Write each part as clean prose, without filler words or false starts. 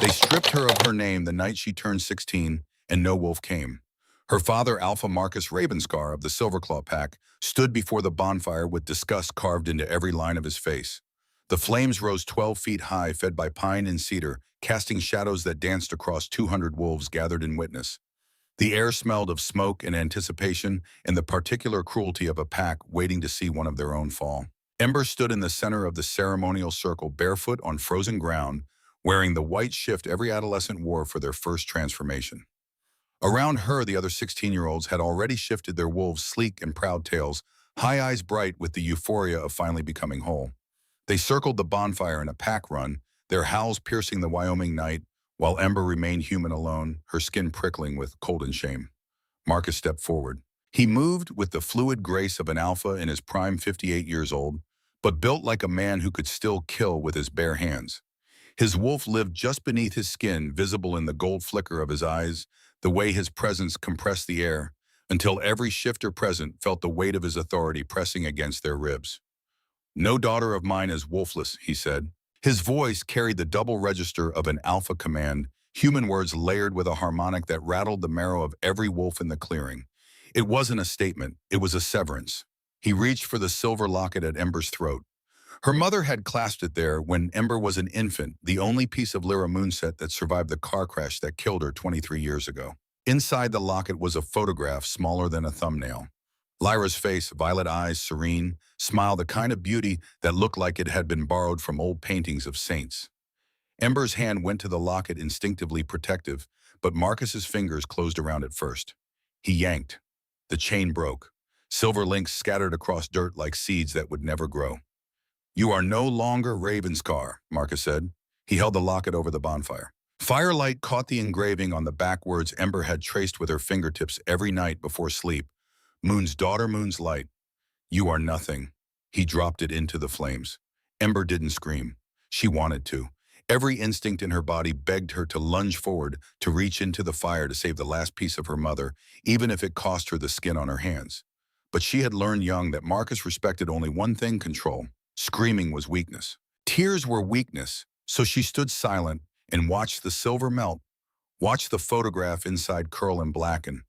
They stripped her of her name the night she turned 16, and no wolf came. Her father, Alpha Marcus Ravenscar of the Silverclaw Pack, stood before the bonfire with disgust carved into every line of his face. The flames rose 12 feet high, fed by pine and cedar, casting shadows that danced across 200 wolves gathered in witness. The air smelled of smoke and anticipation and the particular cruelty of a pack waiting to see one of their own fall. Ember stood in the center of the ceremonial circle, barefoot on frozen ground, wearing the white shift every adolescent wore for their first transformation. Around her, the other 16-year-olds had already shifted their wolves' sleek and proud tails, high eyes bright with the euphoria of finally becoming whole. They circled the bonfire in a pack run, their howls piercing the Wyoming night, while Ember remained human alone, her skin prickling with cold and shame. Marcus stepped forward. He moved with the fluid grace of an alpha in his prime, 58 years old, but built like a man who could still kill with his bare hands. His wolf lived just beneath his skin, visible in the gold flicker of his eyes, the way his presence compressed the air, until every shifter present felt the weight of his authority pressing against their ribs. "No daughter of mine is wolfless," he said. His voice carried the double register of an alpha command, human words layered with a harmonic that rattled the marrow of every wolf in the clearing. It wasn't a statement, it was a severance. He reached for the silver locket at Ember's throat. Her mother had clasped it there when Ember was an infant, the only piece of Lyra Moonset that survived the car crash that killed her 23 years ago. Inside the locket was a photograph smaller than a thumbnail. Lyra's face, violet eyes, serene, smile, the kind of beauty that looked like it had been borrowed from old paintings of saints. Ember's hand went to the locket, instinctively protective, but Marcus's fingers closed around it first. He yanked. The chain broke. Silver links scattered across dirt like seeds that would never grow. "You are no longer Ravenscar," Marcus said. He held the locket over the bonfire. Firelight caught the engraving on the back words Ember had traced with her fingertips every night before sleep. "Moon's daughter, moon's light. You are nothing." He dropped it into the flames. Ember didn't scream. She wanted to. Every instinct in her body begged her to lunge forward, to reach into the fire to save the last piece of her mother, even if it cost her the skin on her hands. But she had learned young that Marcus respected only one thing: control. Screaming was weakness. Tears were weakness, so she stood silent and watched the silver melt, watched the photograph inside curl and blacken,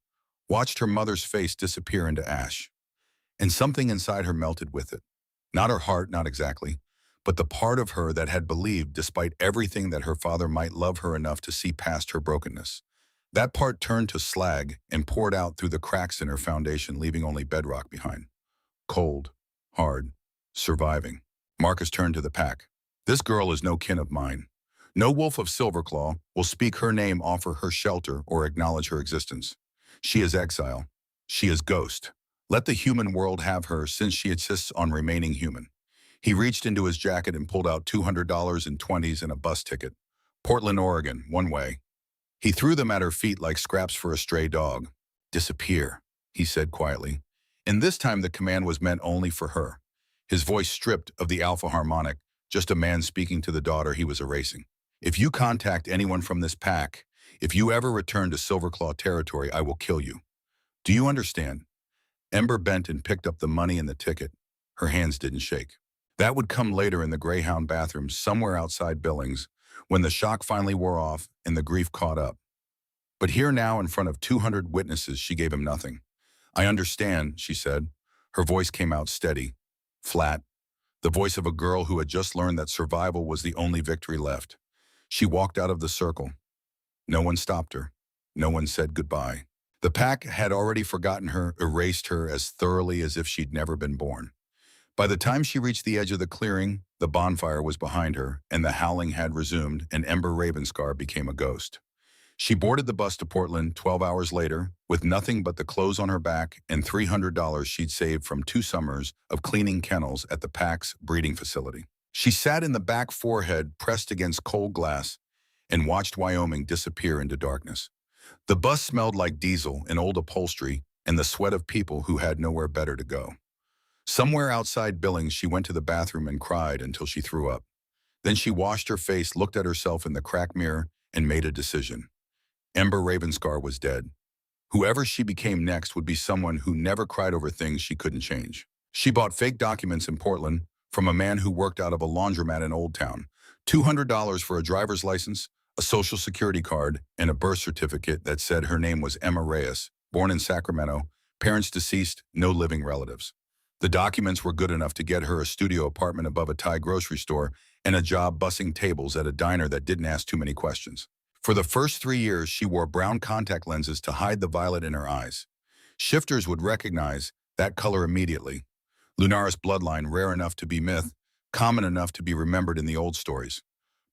watched her mother's face disappear into ash. And something inside her melted with it. Not her heart, not exactly, but the part of her that had believed, despite everything, that her father might love her enough to see past her brokenness. That part turned to slag and poured out through the cracks in her foundation, leaving only bedrock behind. Cold, hard, surviving. Marcus turned to the pack. "This girl is no kin of mine. No wolf of Silverclaw will speak her name, offer her shelter, or acknowledge her existence. She is exile. She is ghost. Let the human world have her, since she insists on remaining human." He reached into his jacket and pulled out $200 in 20s and a bus ticket. Portland, Oregon, one way. He threw them at her feet like scraps for a stray dog. "Disappear," he said quietly. And this time the command was meant only for her. His voice stripped of the alpha harmonic, just a man speaking to the daughter he was erasing. "If you contact anyone from this pack, if you ever return to Silverclaw territory, I will kill you. Do you understand?" Ember bent and picked up the money and the ticket. Her hands didn't shake. That would come later in the Greyhound bathroom somewhere outside Billings, when the shock finally wore off and the grief caught up. But here now, in front of 200 witnesses, she gave him nothing. "I understand," she said. Her voice came out steady, flat, the voice of a girl who had just learned that survival was the only victory left. She walked out of the circle. No one stopped her. No one said goodbye. The pack had already forgotten her, erased her as thoroughly as if she'd never been born. By the time she reached the edge of the clearing, the bonfire was behind her, and the howling had resumed, and Ember Ravenscar became a ghost. She boarded the bus to Portland 12 hours later, with nothing but the clothes on her back and $300 she'd saved from 2 summers of cleaning kennels at the pack's breeding facility. She sat in the back, forehead pressed against cold glass, and watched Wyoming disappear into darkness. The bus smelled like diesel and old upholstery and the sweat of people who had nowhere better to go. Somewhere outside Billings, she went to the bathroom and cried until she threw up. Then she washed her face, looked at herself in the cracked mirror, and made a decision. Ember Ravenscar was dead. Whoever she became next would be someone who never cried over things she couldn't change. She bought fake documents in Portland from a man who worked out of a laundromat in Old Town. $200 for a driver's license, a social security card, and a birth certificate that said her name was Emma Reyes, born in Sacramento, parents deceased, no living relatives. The documents were good enough to get her a studio apartment above a Thai grocery store and a job bussing tables at a diner that didn't ask too many questions. For the first 3 years, she wore brown contact lenses to hide the violet in her eyes. Shifters would recognize that color immediately. Lunaris bloodline rare enough to be myth, common enough to be remembered in the old stories.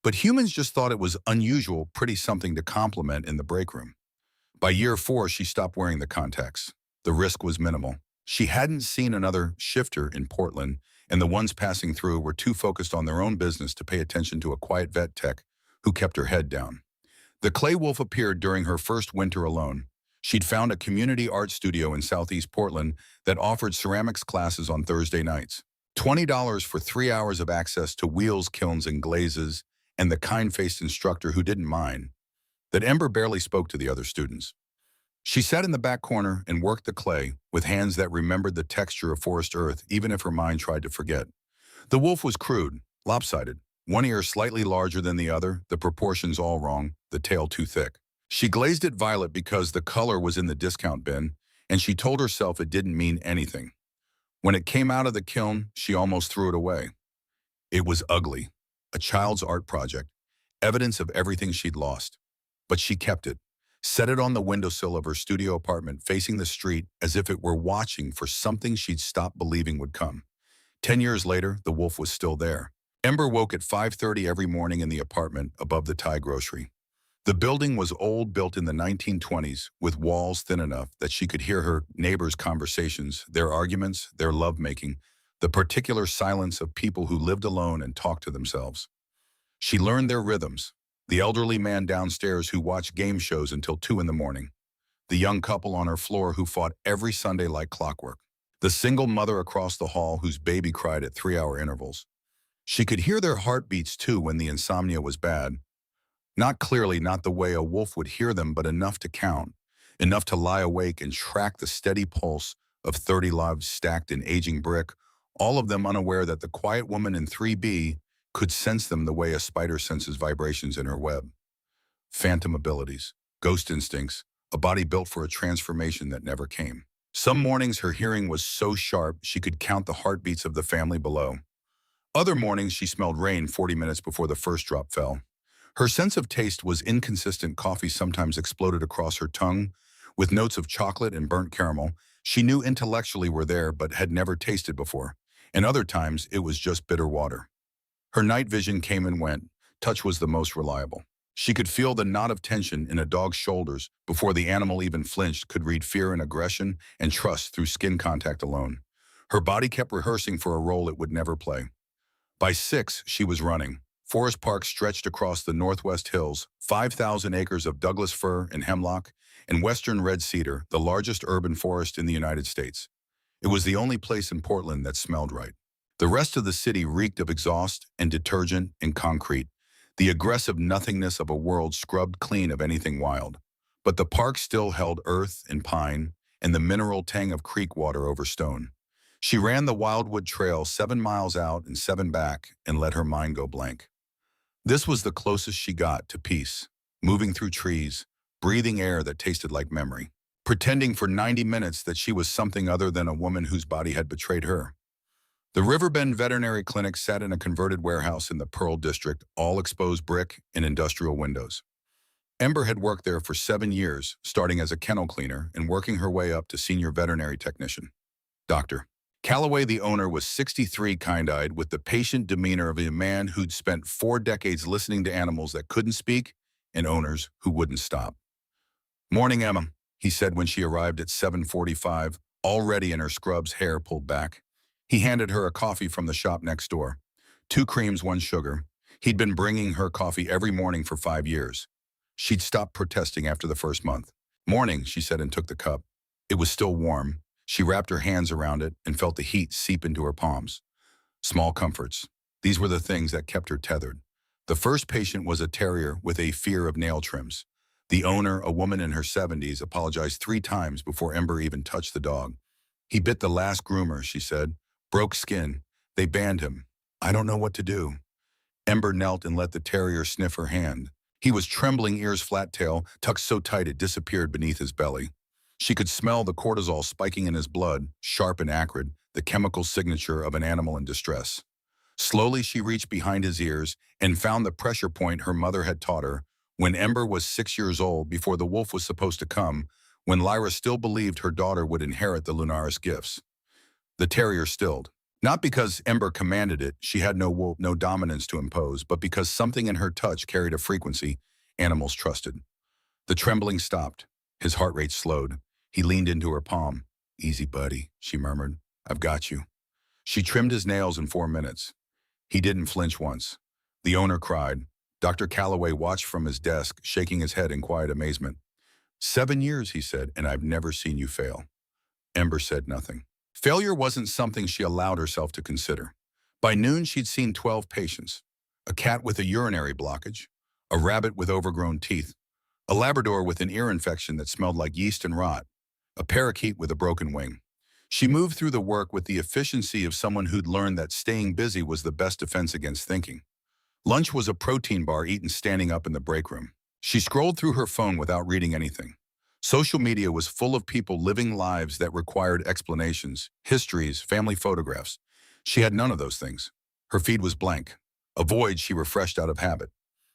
But humans just thought it was unusual, pretty something to compliment in the break room. By year 4, she stopped wearing the contacts. The risk was minimal. She hadn't seen another shifter in Portland, and the ones passing through were too focused on their own business to pay attention to a quiet vet tech who kept her head down. The clay wolf appeared during her first winter alone. She'd found a community art studio in Southeast Portland that offered ceramics classes on Thursday nights. $20 for 3 hours of access to wheels, kilns, and glazes, and the kind-faced instructor who didn't mind. That Ember barely spoke to the other students. She sat in the back corner and worked the clay with hands that remembered the texture of forest earth even if her mind tried to forget. The wolf was crude, lopsided, one ear slightly larger than the other, the proportions all wrong, the tail too thick. She glazed it violet because the color was in the discount bin, and she told herself it didn't mean anything. When it came out of the kiln, she almost threw it away. It was ugly, a child's art project, evidence of everything she'd lost. But she kept it, set it on the windowsill of her studio apartment facing the street as if it were watching for something she'd stopped believing would come. 10 years later, the wolf was still there. Ember woke at 5:30 every morning in the apartment above the Thai grocery. The building was old, built in the 1920s, with walls thin enough that she could hear her neighbors' conversations, their arguments, their lovemaking, the particular silence of people who lived alone and talked to themselves. She learned their rhythms. The elderly man downstairs who watched game shows until 2 in the morning. The young couple on her floor who fought every Sunday like clockwork. The single mother across the hall whose baby cried at 3-hour intervals. She could hear their heartbeats too when the insomnia was bad. Not clearly, not the way a wolf would hear them, but enough to count. Enough to lie awake and track the steady pulse of 30 lives stacked in aging brick, all of them unaware that the quiet woman in 3B could sense them the way a spider senses vibrations in her web. Phantom abilities, ghost instincts, a body built for a transformation that never came. Some mornings her hearing was so sharp she could count the heartbeats of the family below. Other mornings she smelled rain 40 minutes before the first drop fell. Her sense of taste was inconsistent. Coffee sometimes exploded across her tongue, with notes of chocolate and burnt caramel. She knew intellectually were there but had never tasted before, and other times it was just bitter water. Her night vision came and went. Touch was the most reliable. She could feel the knot of tension in a dog's shoulders before the animal even flinched, could read fear and aggression and trust through skin contact alone. Her body kept rehearsing for a role it would never play. By 6, she was running. Forest Park stretched across the Northwest Hills, 5,000 acres of Douglas fir and hemlock, and western red cedar, the largest urban forest in the United States. It was the only place in Portland that smelled right. The rest of the city reeked of exhaust and detergent and concrete, the aggressive nothingness of a world scrubbed clean of anything wild. But the park still held earth and pine and the mineral tang of creek water over stone. She ran the Wildwood Trail 7 miles out and 7 back and let her mind go blank. This was the closest she got to peace, moving through trees, breathing air that tasted like memory, pretending for 90 minutes that she was something other than a woman whose body had betrayed her. The Riverbend Veterinary Clinic sat in a converted warehouse in the Pearl District, all exposed brick and industrial windows. Ember had worked there for 7 years, starting as a kennel cleaner and working her way up to senior veterinary technician. Dr. Calloway, the owner, was 63, kind-eyed, with the patient demeanor of a man who'd spent 4 decades listening to animals that couldn't speak and owners who wouldn't stop. "Morning, Emma," he said when she arrived at 7:45, already in her scrubs, hair pulled back. He handed her a coffee from the shop next door. 2 creams, 1 sugar. He'd been bringing her coffee every morning for 5 years. She'd stopped protesting after the first month. "Morning," she said and took the cup. It was still warm. She wrapped her hands around it and felt the heat seep into her palms. Small comforts. These were the things that kept her tethered. The first patient was a terrier with a fear of nail trims. The owner, a woman in her 70s, apologized 3 times before Ember even touched the dog. "He bit the last groomer," she said. "Broke skin. They banned him. I don't know what to do." Ember knelt and let the terrier sniff her hand. He was trembling, ears flat, tail tucked so tight it disappeared beneath his belly. She could smell the cortisol spiking in his blood, sharp and acrid, the chemical signature of an animal in distress. Slowly she reached behind his ears and found the pressure point her mother had taught her when Ember was 6 years old, before the wolf was supposed to come, when Lyra still believed her daughter would inherit the Lunaris gifts. The terrier stilled. Not because Ember commanded it, she had no wolf, no dominance to impose, but because something in her touch carried a frequency animals trusted. The trembling stopped. His heart rate slowed. He leaned into her palm. "Easy, buddy," she murmured. "I've got you." She trimmed his nails in 4 minutes. He didn't flinch once. The owner cried. Dr. Calloway watched from his desk, shaking his head in quiet amazement. "7 years," he said, "and I've never seen you fail." Ember said nothing. Failure wasn't something she allowed herself to consider. By noon, she'd seen 12 patients. A cat with a urinary blockage, a rabbit with overgrown teeth, a Labrador with an ear infection that smelled like yeast and rot, a parakeet with a broken wing. She moved through the work with the efficiency of someone who'd learned that staying busy was the best defense against thinking. Lunch was a protein bar eaten standing up in the break room. She scrolled through her phone without reading anything. Social media was full of people living lives that required explanations, histories, family photographs. She had none of those things. Her feed was blank, a void she refreshed out of habit.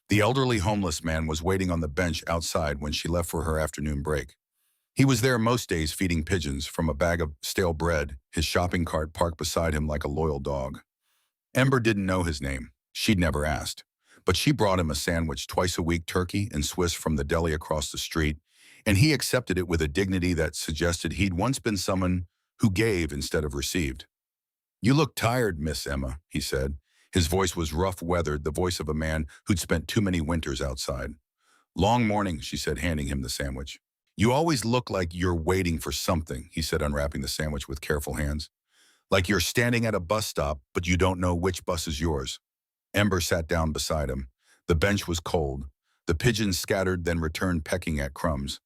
The elderly homeless man was waiting on the bench outside when she left for her afternoon break. He was there most days feeding pigeons from a bag of stale bread, his shopping cart parked beside him like a loyal dog. Ember didn't know his name. She'd never asked. But she brought him a sandwich twice a week, turkey and Swiss from the deli across the street, and he accepted it with a dignity that suggested he'd once been someone who gave instead of received. "You look tired, Miss Emma," he said. His voice was rough-weathered, the voice of a man who'd spent too many winters outside. "Long morning," she said, handing him the sandwich. "You always look like you're waiting for something," he said, unwrapping the sandwich with careful hands. "Like you're standing at a bus stop, but you don't know which bus is yours." Ember sat down beside him. The bench was cold. The pigeons scattered, then returned pecking at crumbs.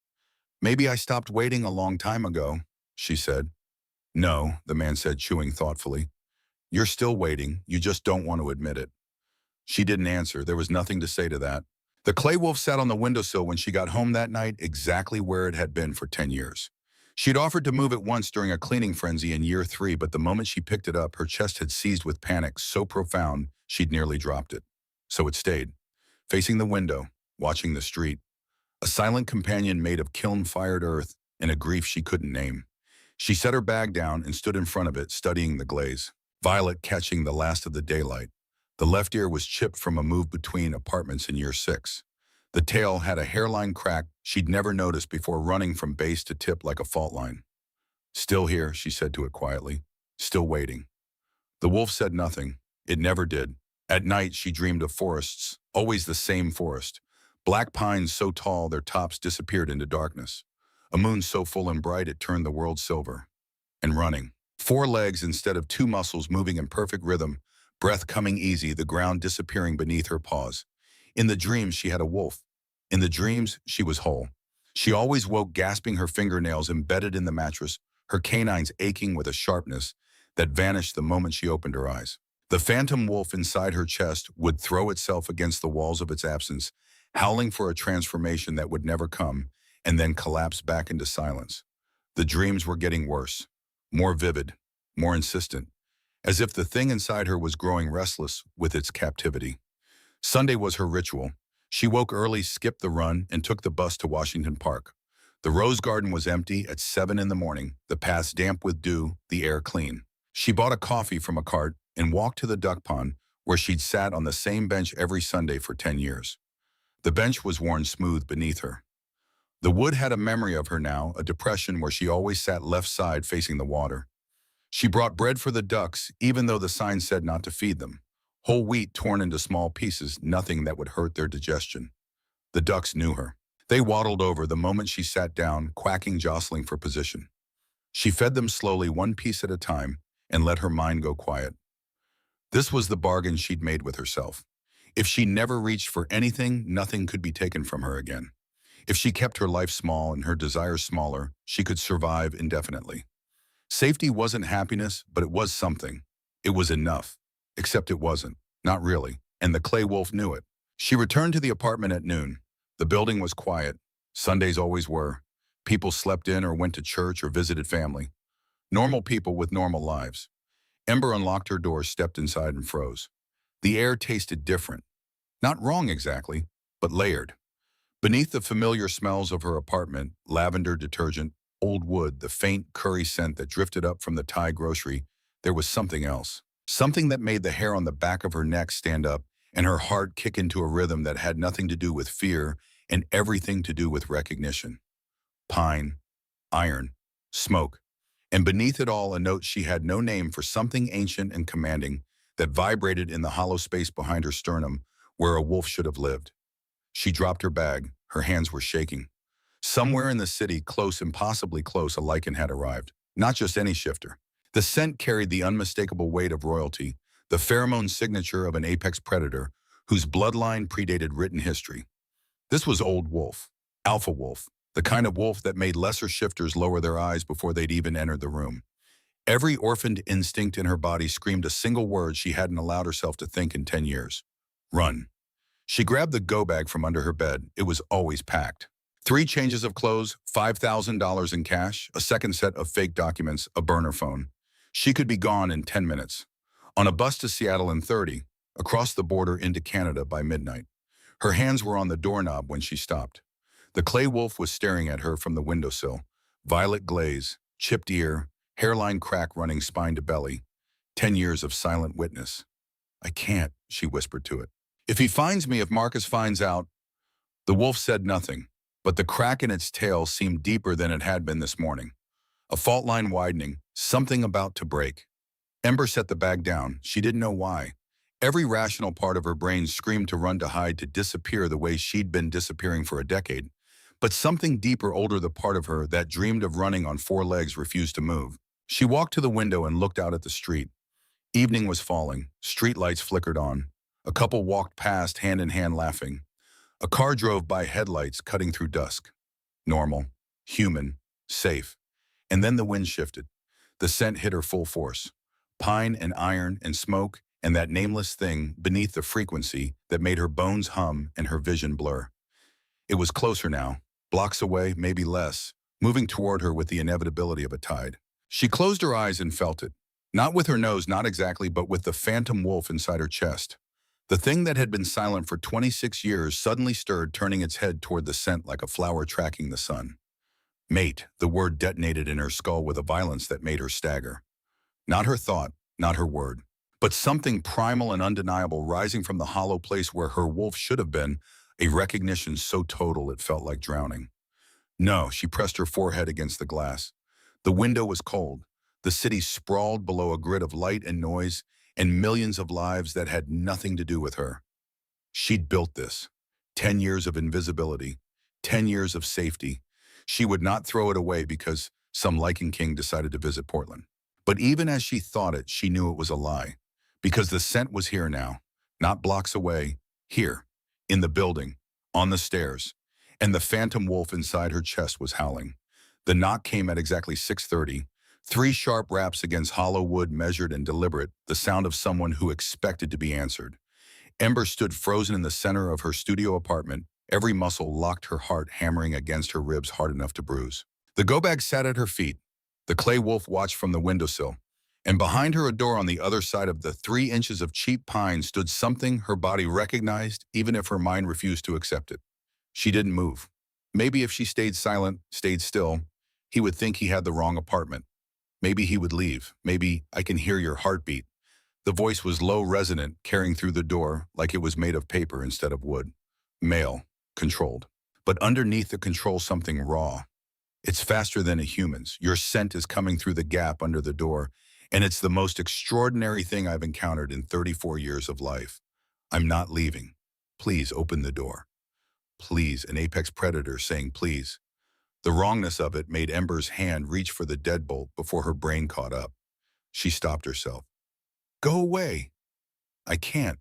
"Maybe I stopped waiting a long time ago," she said. "No," the man said, chewing thoughtfully. "You're still waiting. You just don't want to admit it." She didn't answer. There was nothing to say to that. The clay wolf sat on the windowsill when she got home that night, exactly where it had been for 10 years. She'd offered to move it once during a cleaning frenzy in year 3, but the moment she picked it up, her chest had seized with panic so profound she'd nearly dropped it. So it stayed, facing the window, watching the street, a silent companion made of kiln-fired earth and a grief she couldn't name. She set her bag down and stood in front of it, studying the glaze. Violet catching the last of the daylight. The left ear was chipped from a move between apartments in year 6. The tail had a hairline crack she'd never noticed before, running from base to tip like a fault line. "Still here," she said to it quietly. "Still waiting." The wolf said nothing. It never did. At night, she dreamed of forests, always the same forest. Black pines so tall their tops disappeared into darkness. A moon so full and bright it turned the world silver. And running. 4 legs instead of 2 muscles moving in perfect rhythm, breath coming easy, the ground disappearing beneath her paws. In the dreams, she had a wolf. In the dreams, she was whole. She always woke gasping, her fingernails embedded in the mattress, her canines aching with a sharpness that vanished the moment she opened her eyes. The phantom wolf inside her chest would throw itself against the walls of its absence, howling for a transformation that would never come, and then collapse back into silence. The dreams were getting worse, more vivid, more insistent, as if the thing inside her was growing restless with its captivity. Sunday was her ritual. She woke early, skipped the run, and took the bus to Washington Park. The rose garden was empty at 7 in the morning, the paths damp with dew, the air clean. She bought a coffee from a cart and walked to the duck pond, where she'd sat on the same bench every Sunday for 10 years. The bench was worn smooth beneath her. The wood had a memory of her now, a depression where she always sat left side facing the water. She brought bread for the ducks, even though the sign said not to feed them. Whole wheat torn into small pieces, nothing that would hurt their digestion. The ducks knew her. They waddled over the moment she sat down, quacking, jostling for position. She fed them slowly, one piece at a time, and let her mind go quiet. This was the bargain she'd made with herself. If she never reached for anything, nothing could be taken from her again. If she kept her life small and her desires smaller, she could survive indefinitely. Safety wasn't happiness, but it was something. It was enough. Except it wasn't. Not really. And the clay wolf knew it. She returned to the apartment at noon. The building was quiet. Sundays always were. People slept in or went to church or visited family. Normal people with normal lives. Ember unlocked her door, stepped inside, and froze. The air tasted different. Not wrong exactly, but layered. Beneath the familiar smells of her apartment, lavender, detergent, old wood, the faint curry scent that drifted up from the Thai grocery, there was something else. Something that made the hair on the back of her neck stand up and her heart kick into a rhythm that had nothing to do with fear and everything to do with recognition. Pine, iron, smoke, and beneath it all a note she had no name for something ancient and commanding that vibrated in the hollow space behind her sternum where a wolf should have lived. She dropped her bag. Her hands were shaking. Somewhere in the city, close, impossibly close, a lichen had arrived. Not just any shifter. The scent carried the unmistakable weight of royalty, the pheromone signature of an apex predator whose bloodline predated written history. This was Old Wolf, Alpha Wolf, the kind of wolf that made lesser shifters lower their eyes before they'd even entered the room. Every orphaned instinct in her body screamed a single word she hadn't allowed herself to think in 10 years. Run. She grabbed the go bag from under her bed. It was always packed. 3 changes of clothes, $5,000 in cash, a second set of fake documents, a burner phone. She could be gone in 10 minutes. On a bus to Seattle in 30, across the border into Canada by midnight. Her hands were on the doorknob when she stopped. The clay wolf was staring at her from the windowsill. Violet glaze, chipped ear, hairline crack running spine to belly. 10 years of silent witness. I can't, she whispered to it. If he finds me, if Marcus finds out. The wolf said nothing, but the crack in its tail seemed deeper than it had been this morning. A fault line widening, something about to break. Ember set the bag down. She didn't know why. Every rational part of her brain screamed to run, to hide, to disappear the way she'd been disappearing for a decade. But something deeper, older, the part of her that dreamed of running on 4 legs, refused to move. She walked to the window and looked out at the street. Evening was falling. Street lights flickered on. A couple walked past, hand in hand, laughing. A car drove by, headlights cutting through dusk. Normal, human, safe. And then the wind shifted. The scent hit her full force. Pine and iron and smoke and that nameless thing beneath the frequency that made her bones hum and her vision blur. It was closer now, blocks away, maybe less, moving toward her with the inevitability of a tide. She closed her eyes and felt it. Not with her nose, not exactly, but with the phantom wolf inside her chest. The thing that had been silent for 26 years suddenly stirred, turning its head toward the scent like a flower tracking the sun. Mate, the word detonated in her skull with a violence that made her stagger. Not her thought, not her word, but something primal and undeniable rising from the hollow place where her wolf should have been, a recognition so total it felt like drowning. No, she pressed her forehead against the glass. The window was cold. The city sprawled below a grid of light and noise, and millions of lives that had nothing to do with her. She'd built this. 10 years of invisibility, 10 years of safety. She would not throw it away because some Lichen King decided to visit Portland. But even as she thought it, she knew it was a lie. Because the scent was here now, not blocks away, here, in the building, on the stairs. And the phantom wolf inside her chest was howling. The knock came at exactly 6:30. 3 sharp raps against hollow wood, measured and deliberate, the sound of someone who expected to be answered. Ember stood frozen in the center of her studio apartment, every muscle locked, her heart hammering against her ribs hard enough to bruise. The go-bag sat at her feet. The clay wolf watched from the windowsill. And behind her, a door on the other side of the 3 inches of cheap pine, stood something her body recognized, even if her mind refused to accept it. She didn't move. Maybe if she stayed silent, stayed still, he would think he had the wrong apartment. Maybe he would leave. Maybe, I can hear your heartbeat. The voice was low, resonant, carrying through the door like it was made of paper instead of wood. Male, controlled. But underneath the control, something raw. It's faster than a human's. Your scent is coming through the gap under the door, and it's the most extraordinary thing I've encountered in 34 years of life. I'm not leaving. Please open the door. Please, an apex predator saying please. The wrongness of it made Ember's hand reach for the deadbolt before her brain caught up. She stopped herself. Go away. I can't.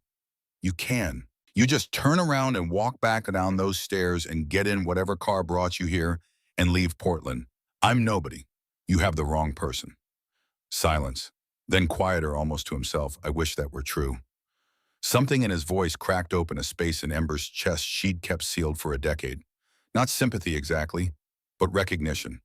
You can. You just turn around and walk back down those stairs and get in whatever car brought you here and leave Portland. I'm nobody. You have the wrong person. Silence. Then quieter, almost to himself. I wish that were true. Something in his voice cracked open a space in Ember's chest she'd kept sealed for a decade. Not sympathy exactly, but recognition.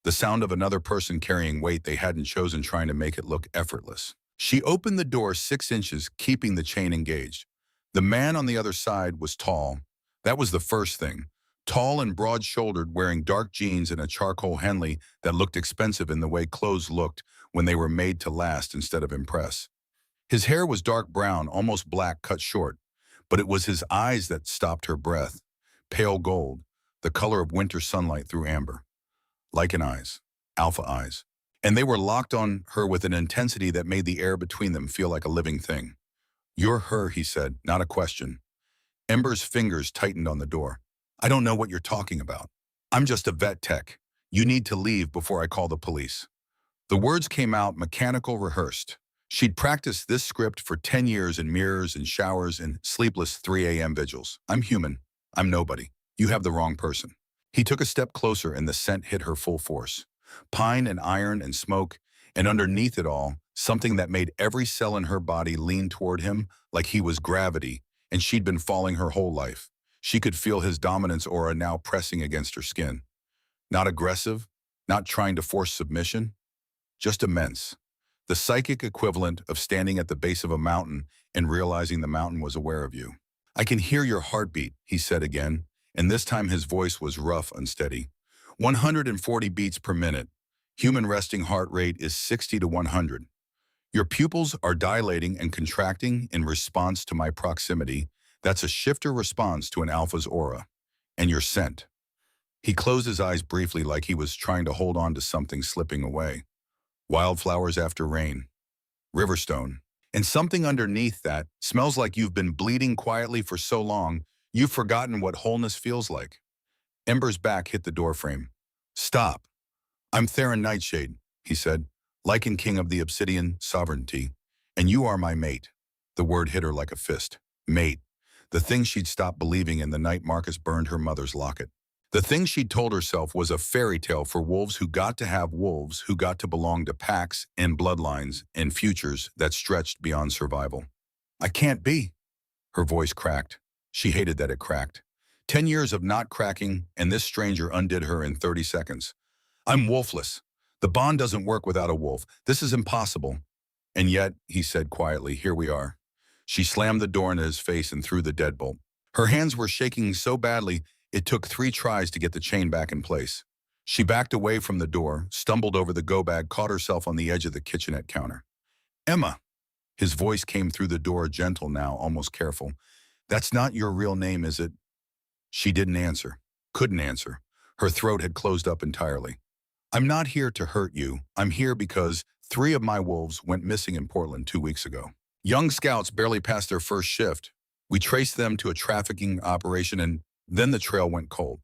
The sound of another person carrying weight they hadn't chosen, trying to make it look effortless. She opened the door 6 inches, keeping the chain engaged. The man on the other side was tall. That was the first thing. Tall and broad-shouldered, wearing dark jeans and a charcoal Henley that looked expensive in the way clothes looked when they were made to last instead of impress. His hair was dark brown, almost black, cut short, but it was his eyes that stopped her breath. Pale gold, the color of winter sunlight through amber. Lycan eyes, alpha eyes. And they were locked on her with an intensity that made the air between them feel like a living thing. "You're her," he said, not a question. Ember's fingers tightened on the door. "I don't know what you're talking about. I'm just a vet tech. You need to leave before I call the police." The words came out mechanical, rehearsed. She'd practiced this script for 10 years in mirrors and showers and sleepless 3 a.m. vigils. "I'm human. I'm nobody. You have the wrong person." He took a step closer and the scent hit her full force. Pine and iron and smoke, and underneath it all, something that made every cell in her body lean toward him like he was gravity, and she'd been falling her whole life. She could feel his dominance aura now pressing against her skin. Not aggressive, not trying to force submission, just immense. The psychic equivalent of standing at the base of a mountain and realizing the mountain was aware of you. "I can hear your heartbeat," he said again, and this time his voice was rough, unsteady. 140 beats per minute. Human resting heart rate is 60 to 100. Your pupils are dilating and contracting in response to my proximity. That's a shifter response to an alpha's aura. And your scent. He closed his eyes briefly like he was trying to hold on to something slipping away. Wildflowers after rain. Riverstone. And something underneath that smells like you've been bleeding quietly for so long, you've forgotten what wholeness feels like. Ember's back hit the doorframe. "Stop. I'm Theron Nightshade," he said, "Lycan King of the Obsidian Sovereignty, and you are my mate." The word hit her like a fist. Mate. The thing she'd stopped believing in the night Marcus burned her mother's locket. The thing she'd told herself was a fairy tale for wolves who got to have wolves, who got to belong to packs and bloodlines and futures that stretched beyond survival. "I can't be." Her voice cracked. She hated that it cracked. 10 years of not cracking, and this stranger undid her in 30 seconds. "I'm wolfless. The bond doesn't work without a wolf. This is impossible." "And yet," he said quietly, "here we are." She slammed the door into his face and threw the deadbolt. Her hands were shaking so badly, it took 3 tries to get the chain back in place. She backed away from the door, stumbled over the go-bag, caught herself on the edge of the kitchenette counter. "Emma." His voice came through the door, gentle now, almost careful. "That's not your real name, is it?" She didn't answer. Couldn't answer. Her throat had closed up entirely. "I'm not here to hurt you. I'm here because 3 of my wolves went missing in Portland 2 weeks ago. Young scouts barely passed their first shift. We traced them to a trafficking operation and then the trail went cold.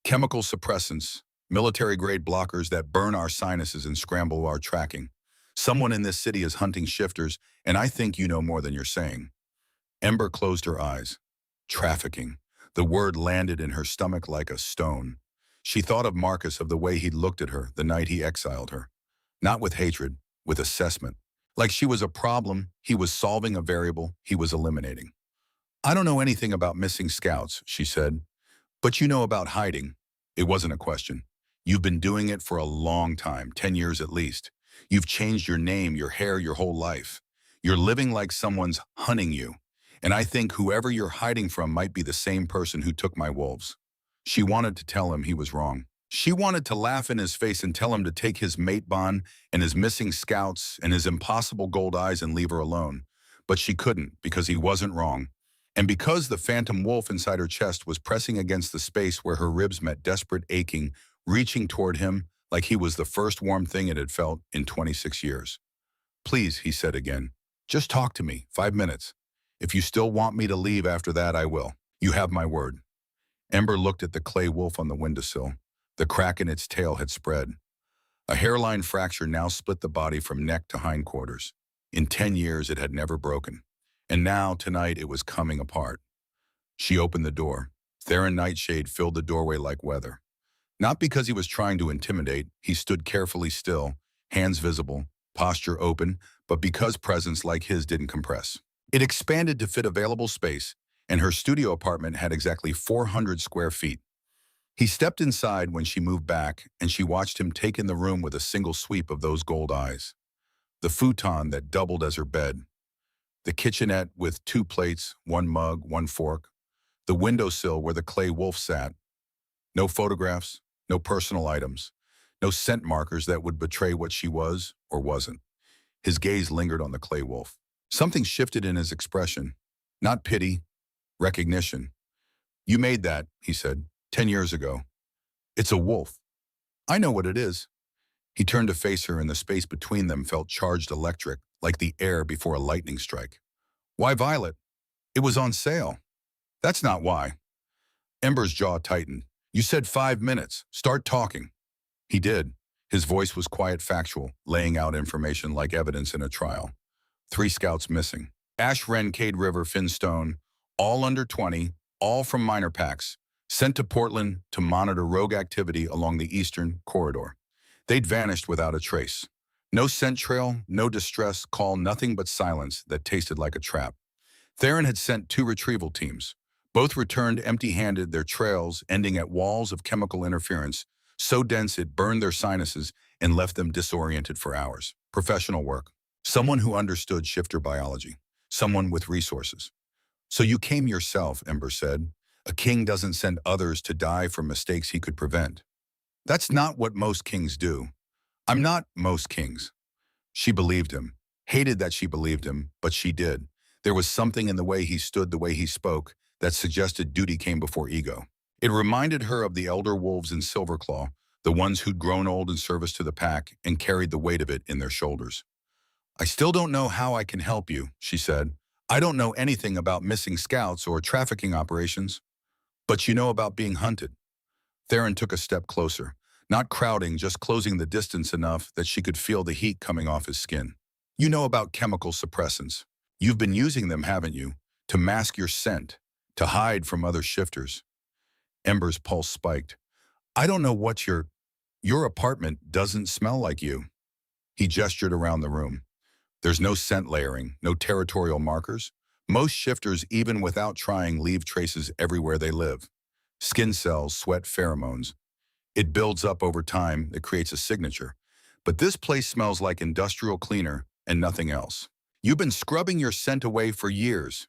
Chemical suppressants, military-grade blockers that burn our sinuses and scramble our tracking. Someone in this city is hunting shifters, and I think you know more than you're saying." Ember closed her eyes. Trafficking. The word landed in her stomach like a stone. She thought of Marcus, of the way he'd looked at her the night he exiled her. Not with hatred, with assessment. Like she was a problem, he was solving a variable, he was eliminating. "I don't know anything about missing scouts," she said. "But you know about hiding." It wasn't a question. "You've been doing it for a long time, 10 years at least. You've changed your name, your hair, your whole life. You're living like someone's hunting you. And I think whoever you're hiding from might be the same person who took my wolves." She wanted to tell him he was wrong. She wanted to laugh in his face and tell him to take his mate bond and his missing scouts and his impossible gold eyes and leave her alone. But she couldn't, because he wasn't wrong. And because the phantom wolf inside her chest was pressing against the space where her ribs met, desperate, aching, reaching toward him like he was the first warm thing it had felt in 26 years. "Please," he said again, "just talk to me, 5 minutes. If you still want me to leave after that, I will. You have my word." Ember looked at the clay wolf on the windowsill. The crack in its tail had spread. A hairline fracture now split the body from neck to hindquarters. In 10 years, it had never broken. And now, tonight, it was coming apart. She opened the door. Theron Nightshade filled the doorway like weather. Not because he was trying to intimidate, he stood carefully still, hands visible, posture open, but because presence like his didn't compress. It expanded to fit available space, and her studio apartment had exactly 400 square feet. He stepped inside when she moved back, and she watched him take in the room with a single sweep of those gold eyes. The futon that doubled as her bed, the kitchenette with 2 plates, 1 mug, 1 fork, the windowsill where the clay wolf sat. No photographs, no personal items, no scent markers that would betray what she was or wasn't. His gaze lingered on the clay wolf. Something shifted in his expression. Not pity, recognition. "You made that," he said, 10 years ago. "It's a wolf." "I know what it is." He turned to face her, and the space between them felt charged electric, like the air before a lightning strike. "Why violet? It was on sale." "That's not why." Ember's jaw tightened. "You said 5 minutes. Start talking." He did. His voice was quiet, factual, laying out information like evidence in a trial. 3 scouts missing. Ash Wren, Cade River, Finstone, all under 20, all from minor packs, sent to Portland to monitor rogue activity along the eastern corridor. They'd vanished without a trace. No scent trail, no distress call, nothing but silence that tasted like a trap. Theron had sent 2 retrieval teams. Both returned empty-handed, their trails ending at walls of chemical interference, so dense it burned their sinuses and left them disoriented for hours. Professional work. Someone who understood shifter biology. Someone with resources. "So you came yourself," Ember said. "A king doesn't send others to die for mistakes he could prevent." "That's not what most kings do." "I'm not most kings." She believed him. Hated that she believed him, but she did. There was something in the way he stood, the way he spoke, that suggested duty came before ego. It reminded her of the elder wolves in Silverclaw, the ones who'd grown old in service to the pack and carried the weight of it in their shoulders. "I still don't know how I can help you," she said. "I don't know anything about missing scouts or trafficking operations. But you know about being hunted." Theron took a step closer, not crowding, just closing the distance enough that she could feel the heat coming off his skin. "You know about chemical suppressants. You've been using them, haven't you? To mask your scent, to hide from other shifters." Ember's pulse spiked. "I don't know what your apartment doesn't smell like you." He gestured around the room. "There's no scent layering, no territorial markers. Most shifters, even without trying, leave traces everywhere they live. Skin cells, sweat, pheromones. It builds up over time, it creates a signature. But this place smells like industrial cleaner and nothing else. You've been scrubbing your scent away for years."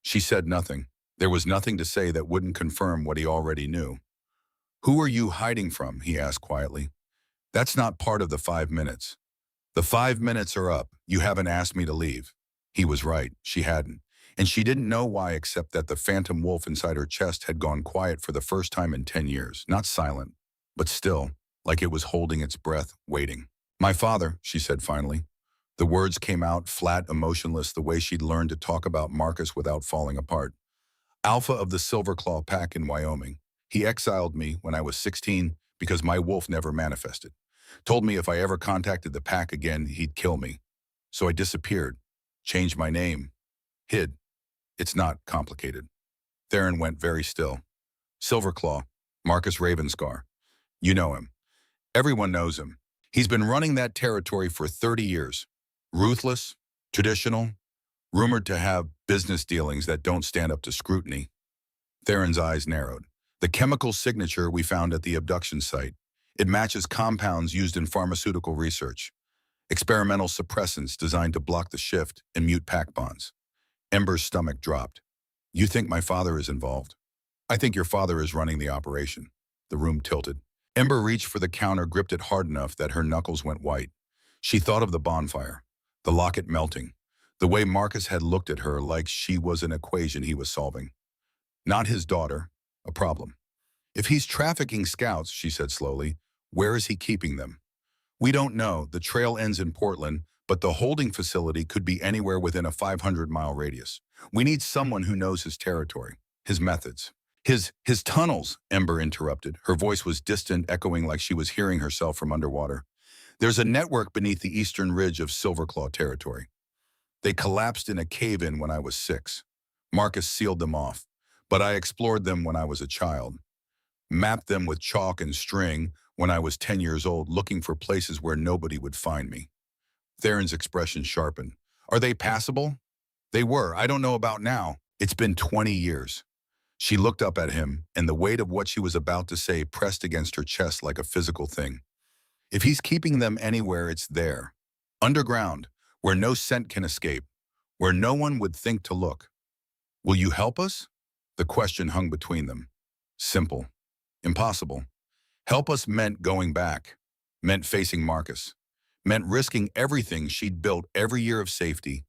She said nothing. There was nothing to say that wouldn't confirm what he already knew. "Who are you hiding from?" he asked quietly. "That's not part of the 5 minutes. The 5 minutes are up. You haven't asked me to leave." He was right. She hadn't. And she didn't know why, except that the phantom wolf inside her chest had gone quiet for the first time in 10 years. Not silent, but still, like it was holding its breath, waiting. "My father," she said finally. The words came out flat, emotionless, the way she'd learned to talk about Marcus without falling apart. "Alpha of the Silverclaw Pack in Wyoming. He exiled me when I was 16 because my wolf never manifested. Told me if I ever contacted the pack again, he'd kill me. So I disappeared, changed my name, hid. It's not complicated." Theron went very still. "Silverclaw, Marcus Ravenscar. You know him. Everyone knows him. He's been running that territory for 30 years. Ruthless, traditional, rumored to have business dealings that don't stand up to scrutiny." Theron's eyes narrowed. "The chemical signature we found at the abduction site. It matches compounds used in pharmaceutical research. Experimental suppressants designed to block the shift and mute pack bonds." Ember's stomach dropped. "You think my father is involved?" "I think your father is running the operation." The room tilted. Ember reached for the counter, gripped it hard enough that her knuckles went white. She thought of the bonfire, the locket melting, the way Marcus had looked at her like she was an equation he was solving. Not his daughter, a problem. "If he's trafficking scouts," she said slowly, "where is he keeping them?" "We don't know. The trail ends in Portland, but the holding facility could be anywhere within a 500-mile radius. We need someone who knows his territory, his methods." His tunnels," Ember interrupted. Her voice was distant, echoing like she was hearing herself from underwater. "There's a network beneath the eastern ridge of Silverclaw territory. They collapsed in a cave-in when I was 6. Marcus sealed them off, but I explored them when I was a child. Mapped them with chalk and string when I was 10 years old, looking for places where nobody would find me." Theron's expression sharpened. "Are they passable?" They were. I don't know about now. It's been 20 years. She looked up at him, and the weight of what she was about to say pressed against her chest like a physical thing. If he's keeping them anywhere, it's there. Underground, where no scent can escape, where no one would think to look. Will you help us? The question hung between them. Simple. Impossible. Help us meant going back, meant facing Marcus, meant risking everything she'd built, every year of safety,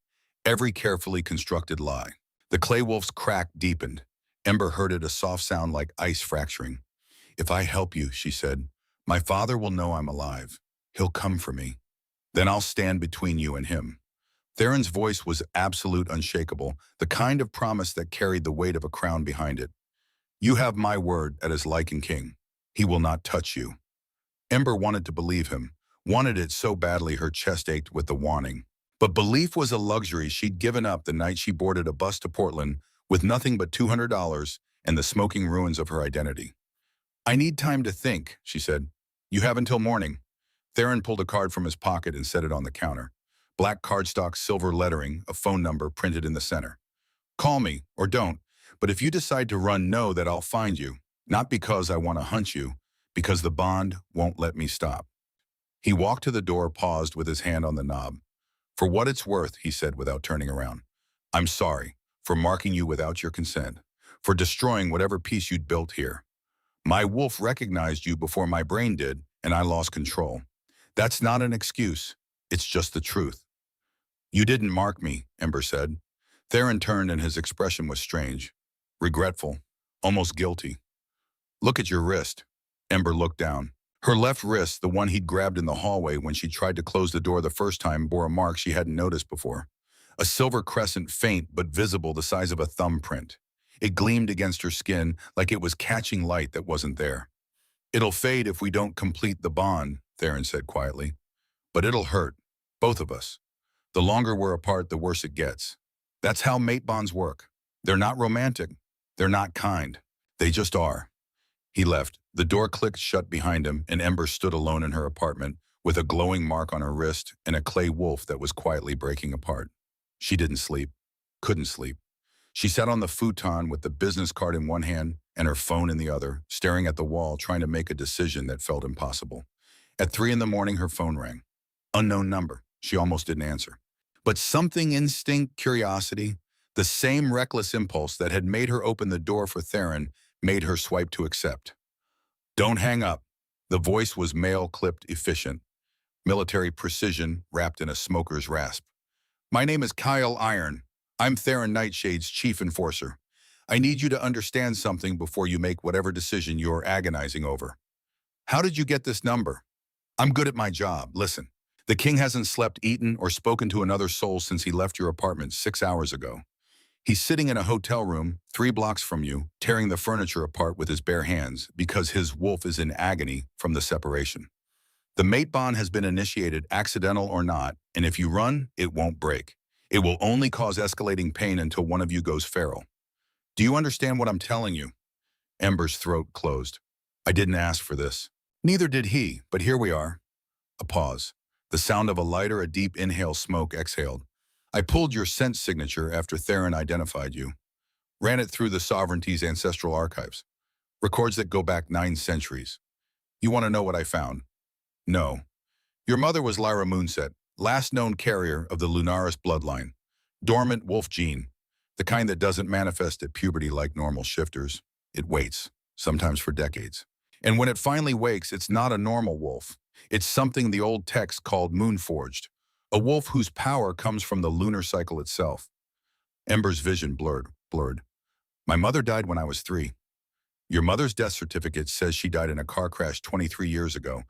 every carefully constructed lie. The clay wolf's crack deepened. Ember heard it, a soft sound like ice fracturing. If I help you, she said, my father will know I'm alive. He'll come for me. Then I'll stand between you and him. Theron's voice was absolute, unshakable, the kind of promise that carried the weight of a crown behind it. You have my word as Lycan King. He will not touch you. Ember wanted to believe him, wanted it so badly her chest ached with the wanting. But belief was a luxury she'd given up the night she boarded a bus to Portland with nothing but $200 and the smoking ruins of her identity. I need time to think, she said. You have until morning. Theron pulled a card from his pocket and set it on the counter. Black cardstock, silver lettering, a phone number printed in the center. Call me, or don't, but if you decide to run, know that I'll find you. Not because I want to hunt you, because the bond won't let me stop. He walked to the door, paused with his hand on the knob. For what it's worth, he said without turning around. I'm sorry for marking you without your consent, for destroying whatever peace you'd built here. My wolf recognized you before my brain did, and I lost control. That's not an excuse. It's just the truth. You didn't mark me, Ember said. Theron turned and his expression was strange, regretful, almost guilty. Look at your wrist. Ember looked down. Her left wrist, the one he'd grabbed in the hallway when she tried to close the door the first time, bore a mark she hadn't noticed before. A silver crescent, faint but visible, the size of a thumbprint. It gleamed against her skin like it was catching light that wasn't there. It'll fade if we don't complete the bond, Theron said quietly. But it'll hurt, both of us. The longer we're apart, the worse it gets. That's how mate bonds work. They're not romantic. They're not kind. They just are. He left. The door clicked shut behind him, and Ember stood alone in her apartment with a glowing mark on her wrist and a clay wolf that was quietly breaking apart. She didn't sleep. Couldn't sleep. She sat on the futon with the business card in one hand and her phone in the other, staring at the wall, trying to make a decision that felt impossible. At 3 in the morning, her phone rang. Unknown number. She almost didn't answer. But something, instinct, curiosity, the same reckless impulse that had made her open the door for Theron, made her swipe to accept. Don't hang up. The voice was male-clipped, efficient. Military precision wrapped in a smoker's rasp. My name is Kyle Iron. I'm Theron Nightshade's chief enforcer. I need you to understand something before you make whatever decision you're agonizing over. How did you get this number? I'm good at my job. Listen, the king hasn't slept, eaten, or spoken to another soul since he left your apartment 6 hours ago. He's sitting in a hotel room 3 blocks from you, tearing the furniture apart with his bare hands because his wolf is in agony from the separation. The mate bond has been initiated, accidental or not, and if you run, it won't break. It will only cause escalating pain until one of you goes feral. Do you understand what I'm telling you? Ember's throat closed. I didn't ask for this. Neither did he, but here we are. A pause. The sound of a lighter, a deep inhale, smoke exhaled. I pulled your scent signature after Theron identified you. Ran it through the Sovereignty's ancestral archives. Records that go back 9 centuries. You want to know what I found? No. Your mother was Lyra Moonset, last known carrier of the Lunaris bloodline. Dormant wolf gene. The kind that doesn't manifest at puberty like normal shifters. It waits, sometimes for decades. And when it finally wakes, it's not a normal wolf. It's something the old text called moon-forged. A wolf whose power comes from the lunar cycle itself. Ember's vision blurred. My mother died when I was 3. Your mother's death certificate says she died in a car crash 23 years ago,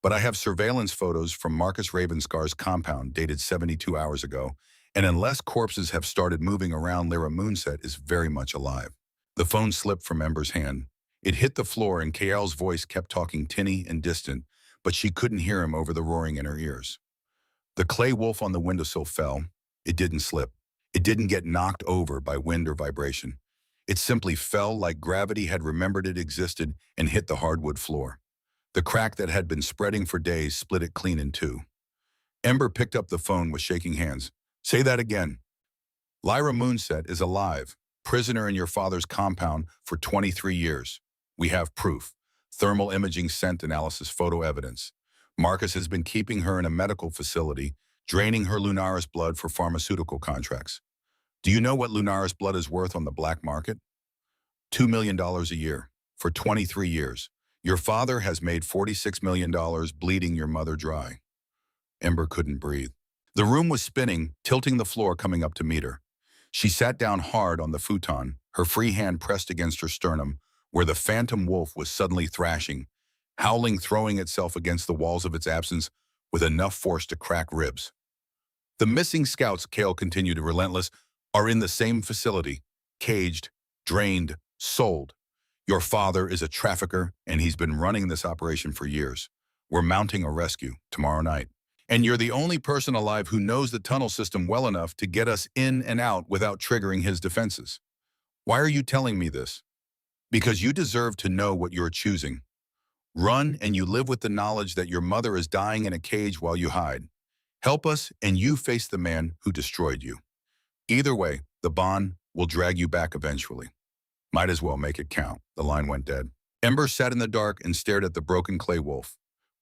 but I have surveillance photos from Marcus Ravenscar's compound dated 72 hours ago, and unless corpses have started moving around, Lyra Moonset is very much alive. The phone slipped from Ember's hand. It hit the floor and Kael's voice kept talking tinny and distant, but she couldn't hear him over the roaring in her ears. The clay wolf on the windowsill fell. It didn't slip. It didn't get knocked over by wind or vibration. It simply fell like gravity had remembered it existed and hit the hardwood floor. The crack that had been spreading for days split it clean in 2. Ember picked up the phone with shaking hands. Say that again. Lyra Moonset is alive, prisoner in your father's compound for 23 years. We have proof. Thermal imaging scent analysis photo evidence. Marcus has been keeping her in a medical facility, draining her Lunaris blood for pharmaceutical contracts. Do you know what Lunaris blood is worth on the black market? $2 million a year for 23 years. Your father has made $46 million bleeding your mother dry. Ember couldn't breathe. The room was spinning, tilting the floor coming up to meet her. She sat down hard on the futon, her free hand pressed against her sternum, where the phantom wolf was suddenly thrashing, howling, throwing itself against the walls of its absence with enough force to crack ribs. The missing scouts, Kale continued relentless, are in the same facility, caged, drained, sold. Your father is a trafficker, and he's been running this operation for years. We're mounting a rescue tomorrow night. And you're the only person alive who knows the tunnel system well enough to get us in and out without triggering his defenses. Why are you telling me this? Because you deserve to know what you're choosing. Run, and you live with the knowledge that your mother is dying in a cage while you hide. Help us, and you face the man who destroyed you. Either way, the bond will drag you back eventually. Might as well make it count. The line went dead. Ember sat in the dark and stared at the broken clay wolf.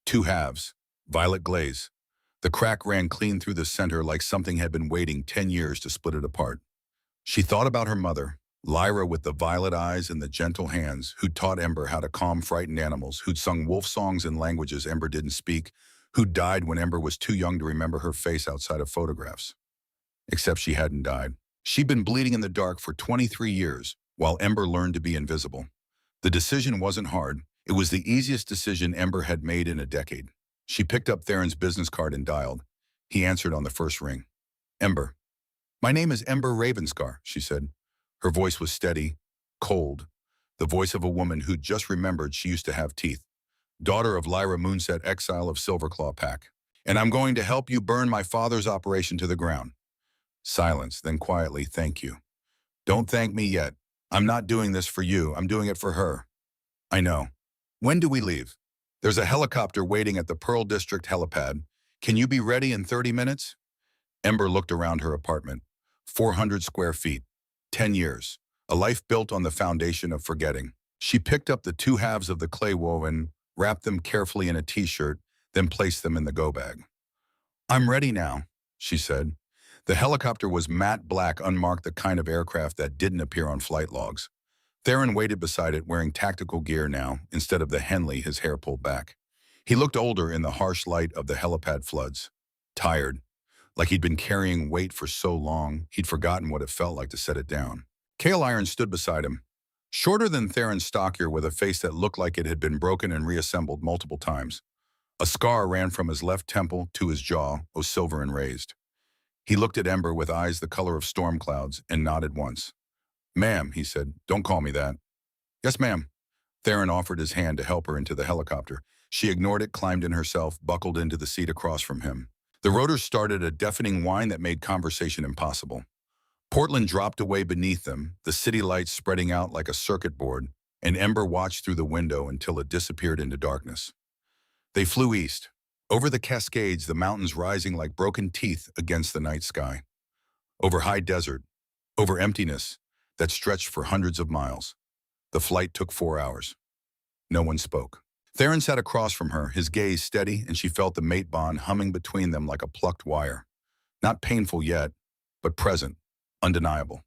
Two halves, violet glaze. The crack ran clean through the center like something had been waiting 10 years to split it apart. She thought about her mother, Lyra with the violet eyes and the gentle hands, who'd taught Ember how to calm frightened animals, who'd sung wolf songs in languages Ember didn't speak, who'd died when Ember was too young to remember her face outside of photographs. Except she hadn't died. She'd been bleeding in the dark for 23 years, while Ember learned to be invisible. The decision wasn't hard. It was the easiest decision Ember had made in a decade. She picked up Theron's business card and dialed. He answered on the first ring. Ember. My name is Ember Ravenscar, she said. Her voice was steady, cold, the voice of a woman who'd just remembered she used to have teeth. Daughter of Lyra Moonset, exile of Silverclaw Pack. And I'm going to help you burn my father's operation to the ground. Silence, then quietly, thank you. Don't thank me yet. I'm not doing this for you. I'm doing it for her. I know. When do we leave? There's a helicopter waiting at the Pearl District helipad. Can you be ready in 30 minutes? Ember looked around her apartment. 400 square feet. 10 years. A life built on the foundation of forgetting. She picked up the two halves of the clay woven, wrapped them carefully in a t-shirt, then placed them in the go bag. I'm ready now, she said. The helicopter was matte black, unmarked, the kind of aircraft that didn't appear on flight logs. Theron waited beside it, wearing tactical gear now, instead of the Henley, his hair pulled back. He looked older in the harsh light of the helipad floods. Tired. Like he'd been carrying weight for so long, he'd forgotten what it felt like to set it down. Cale Iron stood beside him. Shorter than Theron, stockier, with a face that looked like it had been broken and reassembled multiple times. A scar ran from his left temple to his jaw, silver and raised. He looked at Ember with eyes the color of storm clouds and nodded once. Ma'am, he said, don't call me that. Yes, ma'am. Theron offered his hand to help her into the helicopter. She ignored it, climbed in herself, buckled into the seat across from him. The rotors started a deafening whine that made conversation impossible. Portland dropped away beneath them, the city lights spreading out like a circuit board, and Ember watched through the window until it disappeared into darkness. They flew east, over the Cascades, the mountains rising like broken teeth against the night sky. Over high desert, over emptiness that stretched for hundreds of miles. The flight took 4 hours. No one spoke. Theron sat across from her, his gaze steady, and she felt the mate bond humming between them like a plucked wire. Not painful yet, but present, undeniable.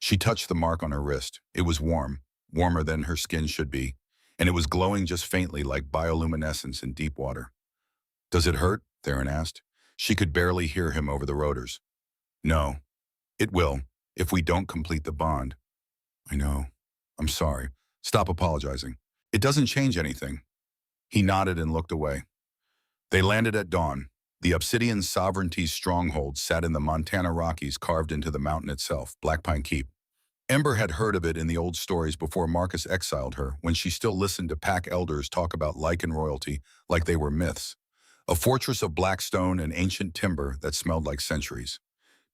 She touched the mark on her wrist. It was warm, warmer than her skin should be, and it was glowing just faintly like bioluminescence in deep water. Does it hurt? Theron asked. She could barely hear him over the rotors. No. It will, if we don't complete the bond. I know. I'm sorry. Stop apologizing. It doesn't change anything. He nodded and looked away. They landed at dawn. The Obsidian Sovereignty's stronghold sat in the Montana Rockies, carved into the mountain itself, Black Pine Keep. Ember had heard of it in the old stories before Marcus exiled her, when she still listened to pack elders talk about lichen royalty like they were myths. A fortress of black stone and ancient timber that smelled like centuries.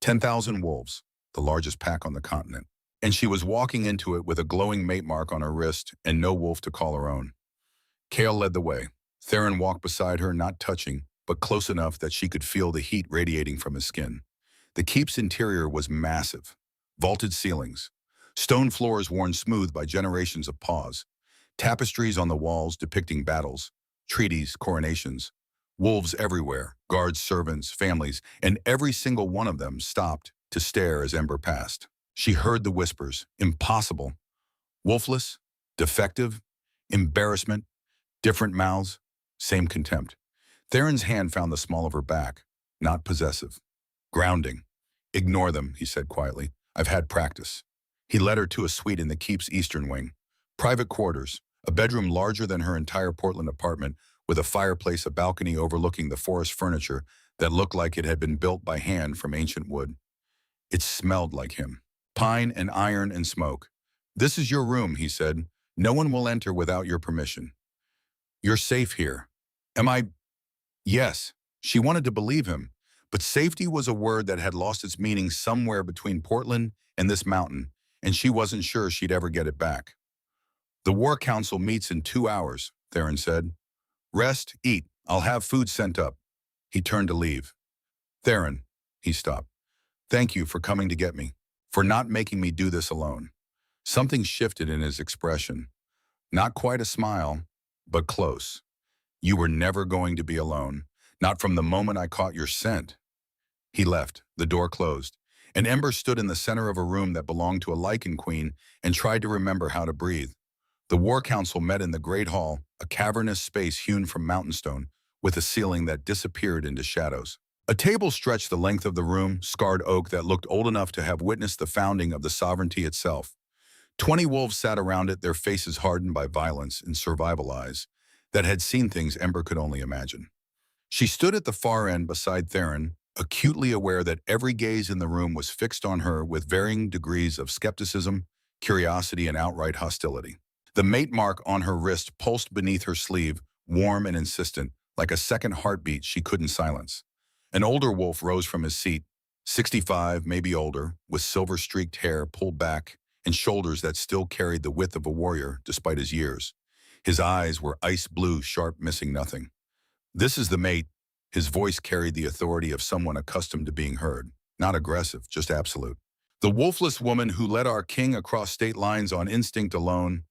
10,000 wolves, the largest pack on the continent. And she was walking into it with a glowing mate mark on her wrist and no wolf to call her own. Cale led the way. Theron walked beside her, not touching, but close enough that she could feel the heat radiating from his skin. The keep's interior was massive. vaulted ceilings, stone floors worn smooth by generations of paws, tapestries on the walls depicting battles, treaties, coronations, wolves everywhere, guards, servants, families, and every single one of them stopped to stare as Ember passed. She heard the whispers, impossible, wolfless, defective, embarrassment, different mouths, same contempt. Theron's hand found the small of her back, not possessive. Grounding. Ignore them, he said quietly. I've had practice. He led her to a suite in the keep's eastern wing. Private quarters, a bedroom larger than her entire Portland apartment, with a fireplace, a balcony overlooking the forest furniture that looked like it had been built by hand from ancient wood. It smelled like him. Pine and iron and smoke. This is your room, he said. No one will enter without your permission. You're safe here. Am I? Yes. She wanted to believe him, but safety was a word that had lost its meaning somewhere between Portland and this mountain, and she wasn't sure she'd ever get it back. The War Council meets in 2 hours, Theron said. Rest, eat. I'll have food sent up. He turned to leave. Theron, he stopped. Thank you for coming to get me, for not making me do this alone. Something shifted in his expression. Not quite a smile, but close. You were never going to be alone, not from the moment I caught your scent. He left, the door closed, and Ember stood in the center of a room that belonged to a lichen queen and tried to remember how to breathe. The War Council met in the Great Hall, a cavernous space hewn from mountain stone, with a ceiling that disappeared into shadows. A table stretched the length of the room, scarred oak that looked old enough to have witnessed the founding of the sovereignty itself. 20 wolves sat around it, their faces hardened by violence and survival eyes that had seen things Ember could only imagine. She stood at the far end beside Theron, acutely aware that every gaze in the room was fixed on her with varying degrees of skepticism, curiosity, and outright hostility. The mate mark on her wrist pulsed beneath her sleeve, warm and insistent, like a second heartbeat she couldn't silence. An older wolf rose from his seat, 65, maybe older, with silver-streaked hair pulled back and shoulders that still carried the width of a warrior despite his years. His eyes were ice blue, sharp, missing nothing. This is the mate. His voice carried the authority of someone accustomed to being heard. Not aggressive, just absolute. The wolfless woman who led our king across state lines on instinct alone.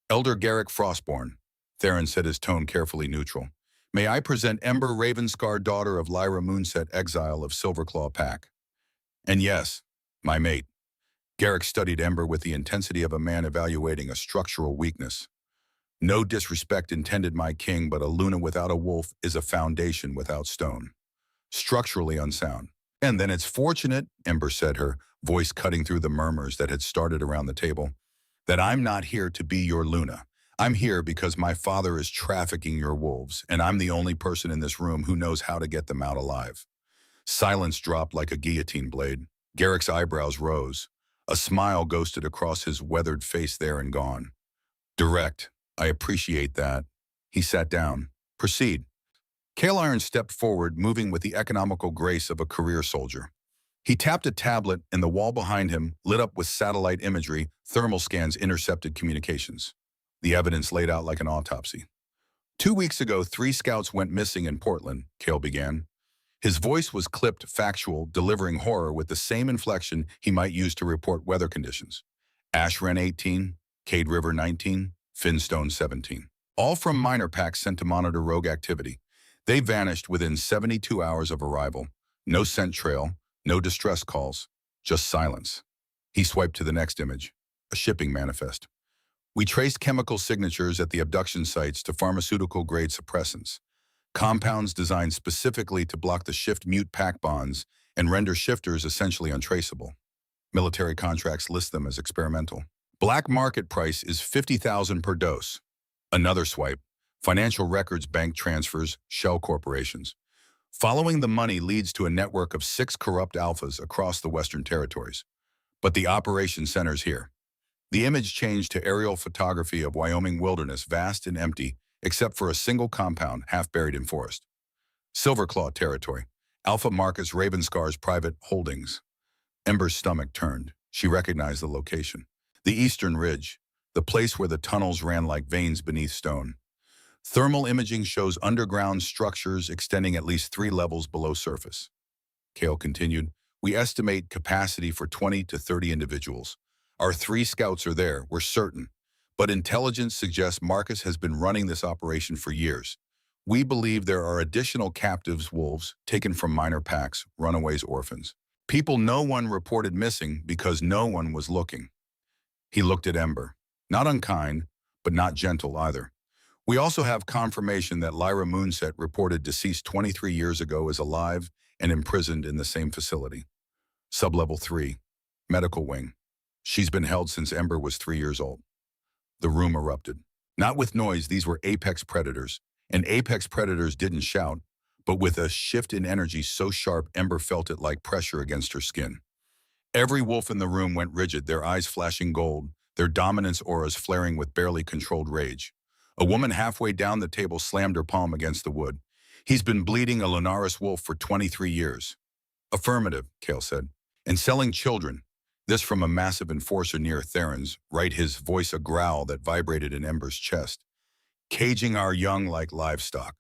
Elder Garrick Frostborn, Theron said, his tone carefully neutral. May I present Ember Ravenscar, daughter of Lyra Moonset, exile of Silverclaw Pack. And yes, my mate. Garrick studied Ember with the intensity of a man evaluating a structural weakness. No disrespect intended, my king, but a Luna without a wolf is a foundation without stone. Structurally unsound. And then it's fortunate, Ember said, her voice cutting through the murmurs that had started around the table, that I'm not here to be your Luna. I'm here because my father is trafficking your wolves, and I'm the only person in this room who knows how to get them out alive. Silence dropped like a guillotine blade. Garrick's eyebrows rose. A smile ghosted across his weathered face there and gone. Direct. I appreciate that. He sat down. Proceed. Cale Iron stepped forward, moving with the economical grace of a career soldier. He tapped a tablet, and the wall behind him, lit up with satellite imagery, thermal scans intercepted communications. The evidence laid out like an autopsy. 2 weeks ago, 3 scouts went missing in Portland, Cale began. His voice was clipped, factual, delivering horror with the same inflection he might use to report weather conditions. Ash Wren 18, Cade River 19, Finstone 17. All from minor packs sent to monitor rogue activity. They vanished within 72 hours of arrival. No scent trail, no distress calls, just silence. He swiped to the next image, a shipping manifest. We traced chemical signatures at the abduction sites to pharmaceutical-grade suppressants, compounds designed specifically to block the shift-mute pack bonds and render shifters essentially untraceable. Military contracts list them as experimental. Black market price is $50,000 per dose. Another swipe. Financial records, bank transfers, shell corporations. Following the money leads to a network of 6 corrupt alphas across the Western Territories. But the operation centers here. The image changed to aerial photography of Wyoming wilderness, vast and empty, except for a single compound half buried in forest. Silverclaw Territory. Alpha Marcus Ravenscar's private holdings. Ember's stomach turned. She recognized the location. The Eastern Ridge, the place where the tunnels ran like veins beneath stone. Thermal imaging shows underground structures extending at least 3 levels below surface. Cale continued, We estimate capacity for 20 to 30 individuals. Our 3 scouts are there, we're certain. But intelligence suggests Marcus has been running this operation for years. We believe there are additional captives wolves taken from minor packs, runaways, orphans. People no one reported missing because no one was looking. He looked at Ember. Not unkind, but not gentle either. We also have confirmation that Lyra Moonset, reported deceased 23 years ago, is alive and imprisoned in the same facility. Sublevel 3, Medical Wing. She's been held since Ember was 3 years old. The room erupted. Not with noise, these were apex predators. And apex predators didn't shout, but with a shift in energy so sharp Ember felt it like pressure against her skin. Every wolf in the room went rigid, their eyes flashing gold, their dominance auras flaring with barely controlled rage. A woman halfway down the table slammed her palm against the wood. He's been bleeding a Lunaris wolf for 23 years. Affirmative, Kale said. And selling children. This from a massive enforcer near Theron's, right, his voice a growl that vibrated in Ember's chest. Caging our young like livestock.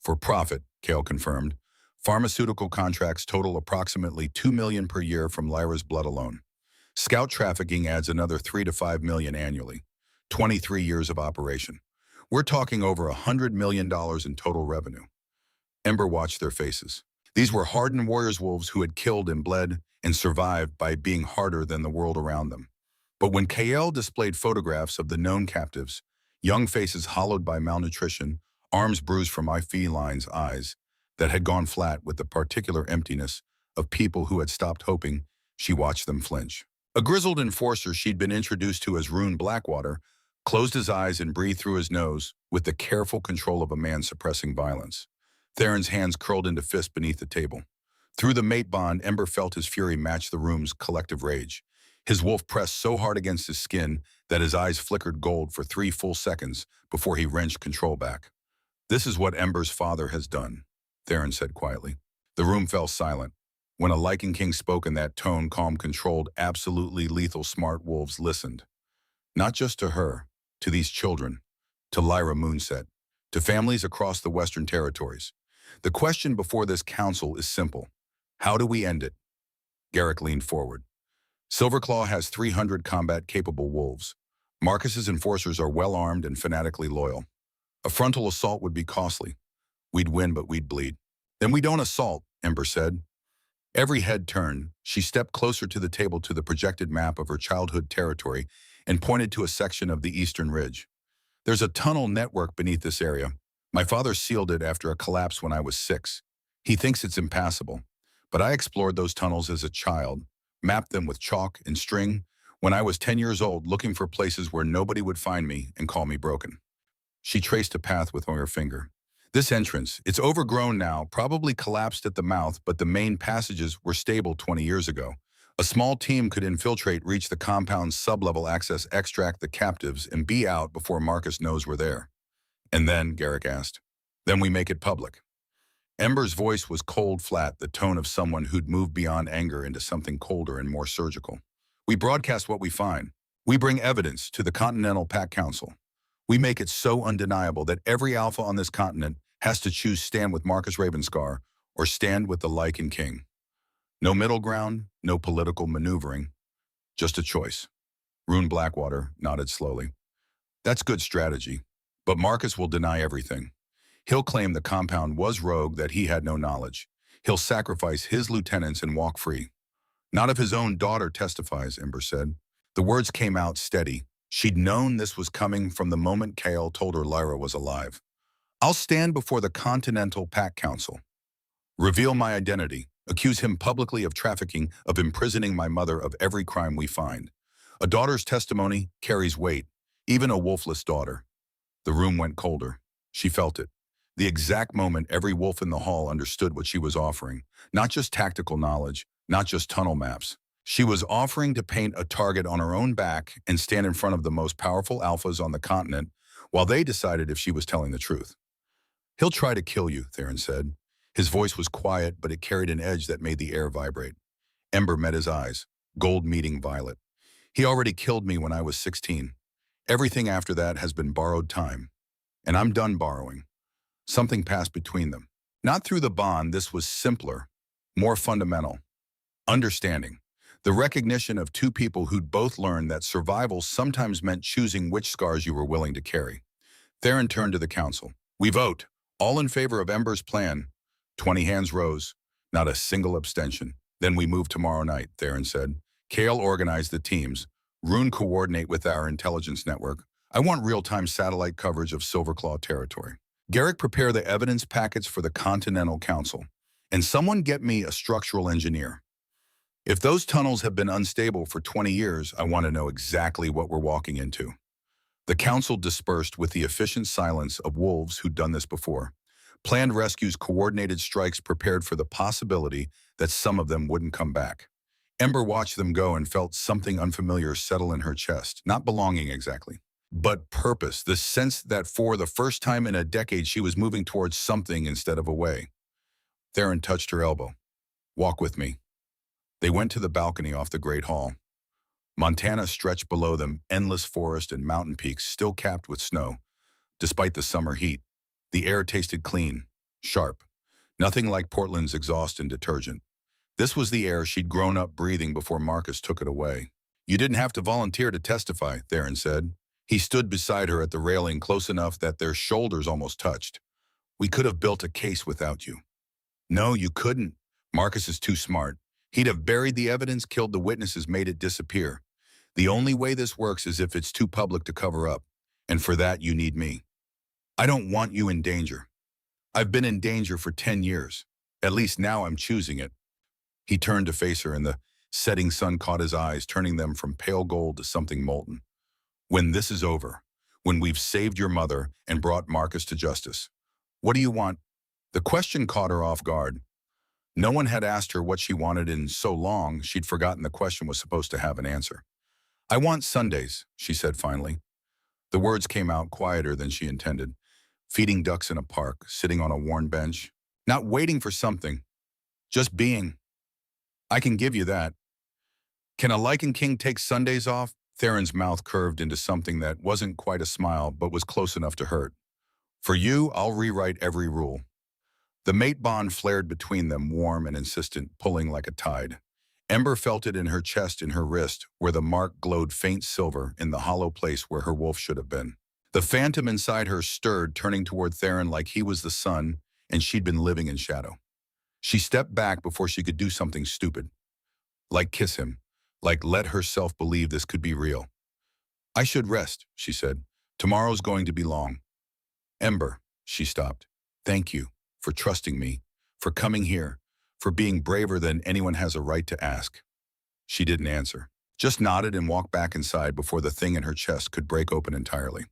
For profit, Kale confirmed. Pharmaceutical contracts total approximately $2 million per year from Lyra's blood alone. Scout trafficking adds another $3 to $5 million annually. 23 years of operation. We're talking over $100 million in total revenue. Ember watched their faces. These were hardened warriors wolves who had killed and bled and survived by being harder than the world around them. But when Kael displayed photographs of the known captives, young faces hollowed by malnutrition, arms bruised from Feline's eyes that had gone flat with the particular emptiness of people who had stopped hoping, she watched them flinch. A grizzled enforcer she'd been introduced to as Rune Blackwater closed his eyes and breathed through his nose with the careful control of a man suppressing violence. Theron's hands curled into fists beneath the table. Through the mate bond, Ember felt his fury match the room's collective rage. His wolf pressed so hard against his skin that his eyes flickered gold for 3 full seconds before he wrenched control back. This is what Ember's father has done, Theron said quietly. The room fell silent. When a Lycan King spoke in that tone, calm, controlled, absolutely lethal, smart wolves listened. Not just to her, to these children, to Lyra Moonset, to families across the Western Territories. The question before this council is simple. How do we end it? Garrick leaned forward. Silverclaw has 300 combat-capable wolves. Marcus's enforcers are well-armed and fanatically loyal. A frontal assault would be costly. We'd win, but we'd bleed. Then we don't assault, Ember said. Every head turned. She stepped closer to the table, to the projected map of her childhood territory, and pointed to a section of the eastern ridge. There's a tunnel network beneath this area. My father sealed it after a collapse when I was 6. He thinks it's impassable. But I explored those tunnels as a child, mapped them with chalk and string, when I was 10 years old, looking for places where nobody would find me and call me broken. She traced a path with her finger. This entrance, it's overgrown now, probably collapsed at the mouth, but the main passages were stable 20 years ago. A small team could infiltrate, reach the compound's sublevel access, extract the captives, and be out before Marcus knows we're there. And then, Garrick asked, then we make it public. Ember's voice was cold, flat, the tone of someone who'd moved beyond anger into something colder and more surgical. We broadcast what we find. We bring evidence to the Continental Pack Council. We make it so undeniable that every alpha on this continent has to choose stand with Marcus Ravenscar or stand with the Lycan King. No middle ground, no political maneuvering, just a choice. Rune Blackwater nodded slowly. That's good strategy, but Marcus will deny everything. He'll claim the compound was rogue, that he had no knowledge. He'll sacrifice his lieutenants and walk free. Not if his own daughter testifies, Ember said. The words came out steady. She'd known this was coming from the moment Kael told her Lyra was alive. I'll stand before the Continental Pack Council. Reveal my identity. Accuse him publicly of trafficking, of imprisoning my mother, of every crime we find. A daughter's testimony carries weight, even a wolfless daughter. The room went colder. She felt it. The exact moment every wolf in the hall understood what she was offering. Not just tactical knowledge, not just tunnel maps. She was offering to paint a target on her own back and stand in front of the most powerful alphas on the continent while they decided if she was telling the truth. He'll try to kill you, Theron said. His voice was quiet, but it carried an edge that made the air vibrate. Ember met his eyes, gold meeting violet. He already killed me when I was 16. Everything after that has been borrowed time. And I'm done borrowing. Something passed between them. Not through the bond, this was simpler, more fundamental. Understanding. The recognition of two people who'd both learned that survival sometimes meant choosing which scars you were willing to carry. Theron turned to the council. We vote. All in favor of Ember's plan. 20 hands rose. Not a single abstention. Then we move tomorrow night, Theron said. Kale organized the teams. Rune coordinate with our intelligence network. I want real-time satellite coverage of Silverclaw territory. Garrick prepare the evidence packets for the Continental Council. And someone get me a structural engineer. If those tunnels have been unstable for 20 years, I want to know exactly what we're walking into. The council dispersed with the efficient silence of wolves who'd done this before. Planned rescues, coordinated strikes prepared for the possibility that some of them wouldn't come back. Ember watched them go and felt something unfamiliar settle in her chest, not belonging exactly, but purpose, the sense that for the first time in a decade she was moving towards something instead of away. Theron touched her elbow. Walk with me. They went to the balcony off the Great Hall. Montana stretched below them, endless forest and mountain peaks still capped with snow. Despite the summer heat, the air tasted clean, sharp, nothing like Portland's exhaust and detergent. This was the air she'd grown up breathing before Marcus took it away. You didn't have to volunteer to testify, Theron said. He stood beside her at the railing close enough that their shoulders almost touched. We could have built a case without you. No, you couldn't. Marcus is too smart. He'd have buried the evidence, killed the witnesses, made it disappear. The only way this works is if it's too public to cover up. And for that, you need me. I don't want you in danger. I've been in danger for 10 years. At least now I'm choosing it. He turned to face her, and the setting sun caught his eyes, turning them from pale gold to something molten. When this is over, when we've saved your mother and brought Marcus to justice, what do you want? The question caught her off guard. No one had asked her what she wanted in so long, she'd forgotten the question was supposed to have an answer. I want Sundays, she said finally. The words came out quieter than she intended. Feeding ducks in a park, sitting on a worn bench, not waiting for something, just being. I can give you that. Can a Lichen King take Sundays off? Theron's mouth curved into something that wasn't quite a smile, but was close enough to hurt. For you, I'll rewrite every rule. The mate bond flared between them, warm and insistent, pulling like a tide. Ember felt it in her chest, in her wrist, where the mark glowed faint silver in the hollow place where her wolf should have been. The phantom inside her stirred, turning toward Theron like he was the sun and she'd been living in shadow. She stepped back before she could do something stupid. Like kiss him, like let herself believe this could be real. I should rest, she said. Tomorrow's going to be long. Ember, she stopped. Thank you for trusting me, for coming here, for being braver than anyone has a right to ask. She didn't answer, just nodded and walked back inside before the thing in her chest could break open entirely.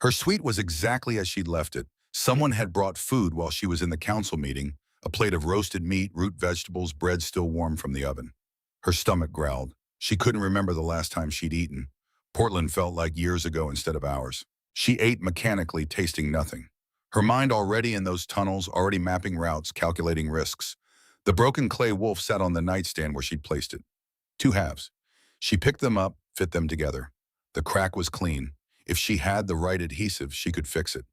Her suite was exactly as she'd left it. Someone had brought food while she was in the council meeting, a plate of roasted meat, root vegetables, bread still warm from the oven. Her stomach growled. She couldn't remember the last time she'd eaten. Portland felt like years ago instead of hours. She ate mechanically, tasting nothing. Her mind already in those tunnels, already mapping routes, calculating risks. The broken clay wolf sat on the nightstand where she'd placed it. 2 halves. She picked them up, fit them together. The crack was clean. If she had the right adhesive, she could fix it.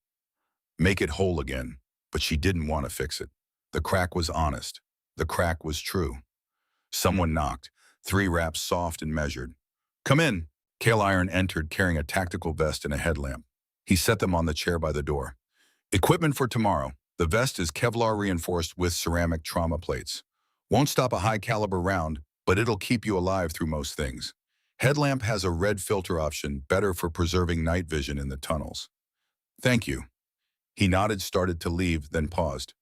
Make it whole again. But she didn't want to fix it. The crack was honest. The crack was true. Someone knocked. 3 raps, soft and measured. Come in. Cale Iron entered carrying a tactical vest and a headlamp. He set them on the chair by the door. Equipment for tomorrow. The vest is Kevlar reinforced with ceramic trauma plates. Won't stop a high-caliber round, but it'll keep you alive through most things. Headlamp has a red filter option, better for preserving night vision in the tunnels. Thank you. He nodded, started to leave, then paused.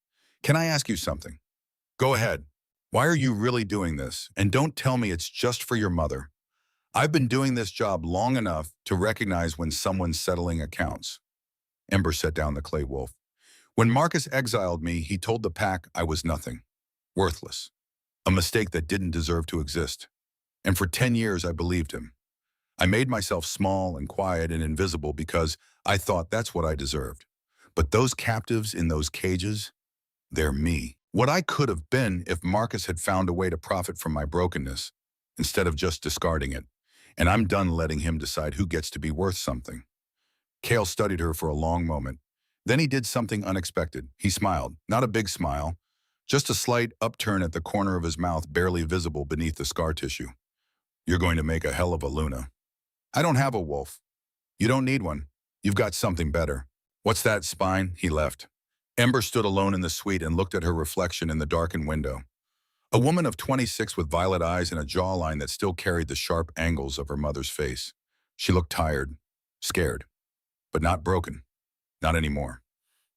Can I ask you something? Go ahead. Why are you really doing this? And don't tell me it's just for your mother. I've been doing this job long enough to recognize when someone's settling accounts. Ember set down the clay wolf. When Marcus exiled me, he told the pack I was nothing. Worthless. A mistake that didn't deserve to exist. And for 10 years, I believed him. I made myself small and quiet and invisible because I thought that's what I deserved. But those captives in those cages, they're me. What I could have been if Marcus had found a way to profit from my brokenness, instead of just discarding it. And I'm done letting him decide who gets to be worth something. Cale studied her for a long moment. Then he did something unexpected. He smiled, not a big smile, just a slight upturn at the corner of his mouth barely visible beneath the scar tissue. You're going to make a hell of a Luna. I don't have a wolf. You don't need one. You've got something better. What's that, Spine? He left. Ember stood alone in the suite and looked at her reflection in the darkened window. A woman of 26 with violet eyes and a jawline that still carried the sharp angles of her mother's face. She looked tired, scared, but not broken. Not anymore.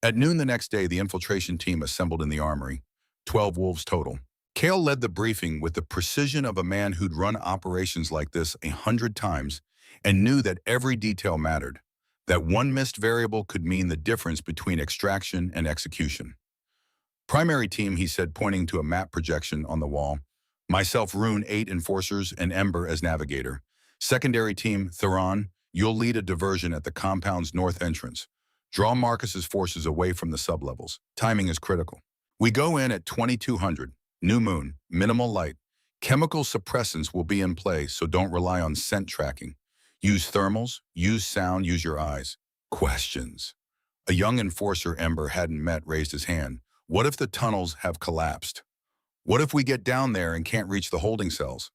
At noon the next day, the infiltration team assembled in the armory. 12 wolves total. Kale led the briefing with the precision of a man who'd run operations like this 100 times and knew that every detail mattered, that one missed variable could mean the difference between extraction and execution. Primary team, he said, pointing to a map projection on the wall. Myself, Rune, 8 enforcers, and Ember as navigator. Secondary team, Theron, you'll lead a diversion at the compound's north entrance. Draw Marcus's forces away from the sublevels. Timing is critical. We go in at 2200, new moon, minimal light. Chemical suppressants will be in play, so don't rely on scent tracking. Use thermals, use sound, use your eyes. Questions. A young enforcer Ember hadn't met raised his hand. What if the tunnels have collapsed? What if we get down there and can't reach the holding cells?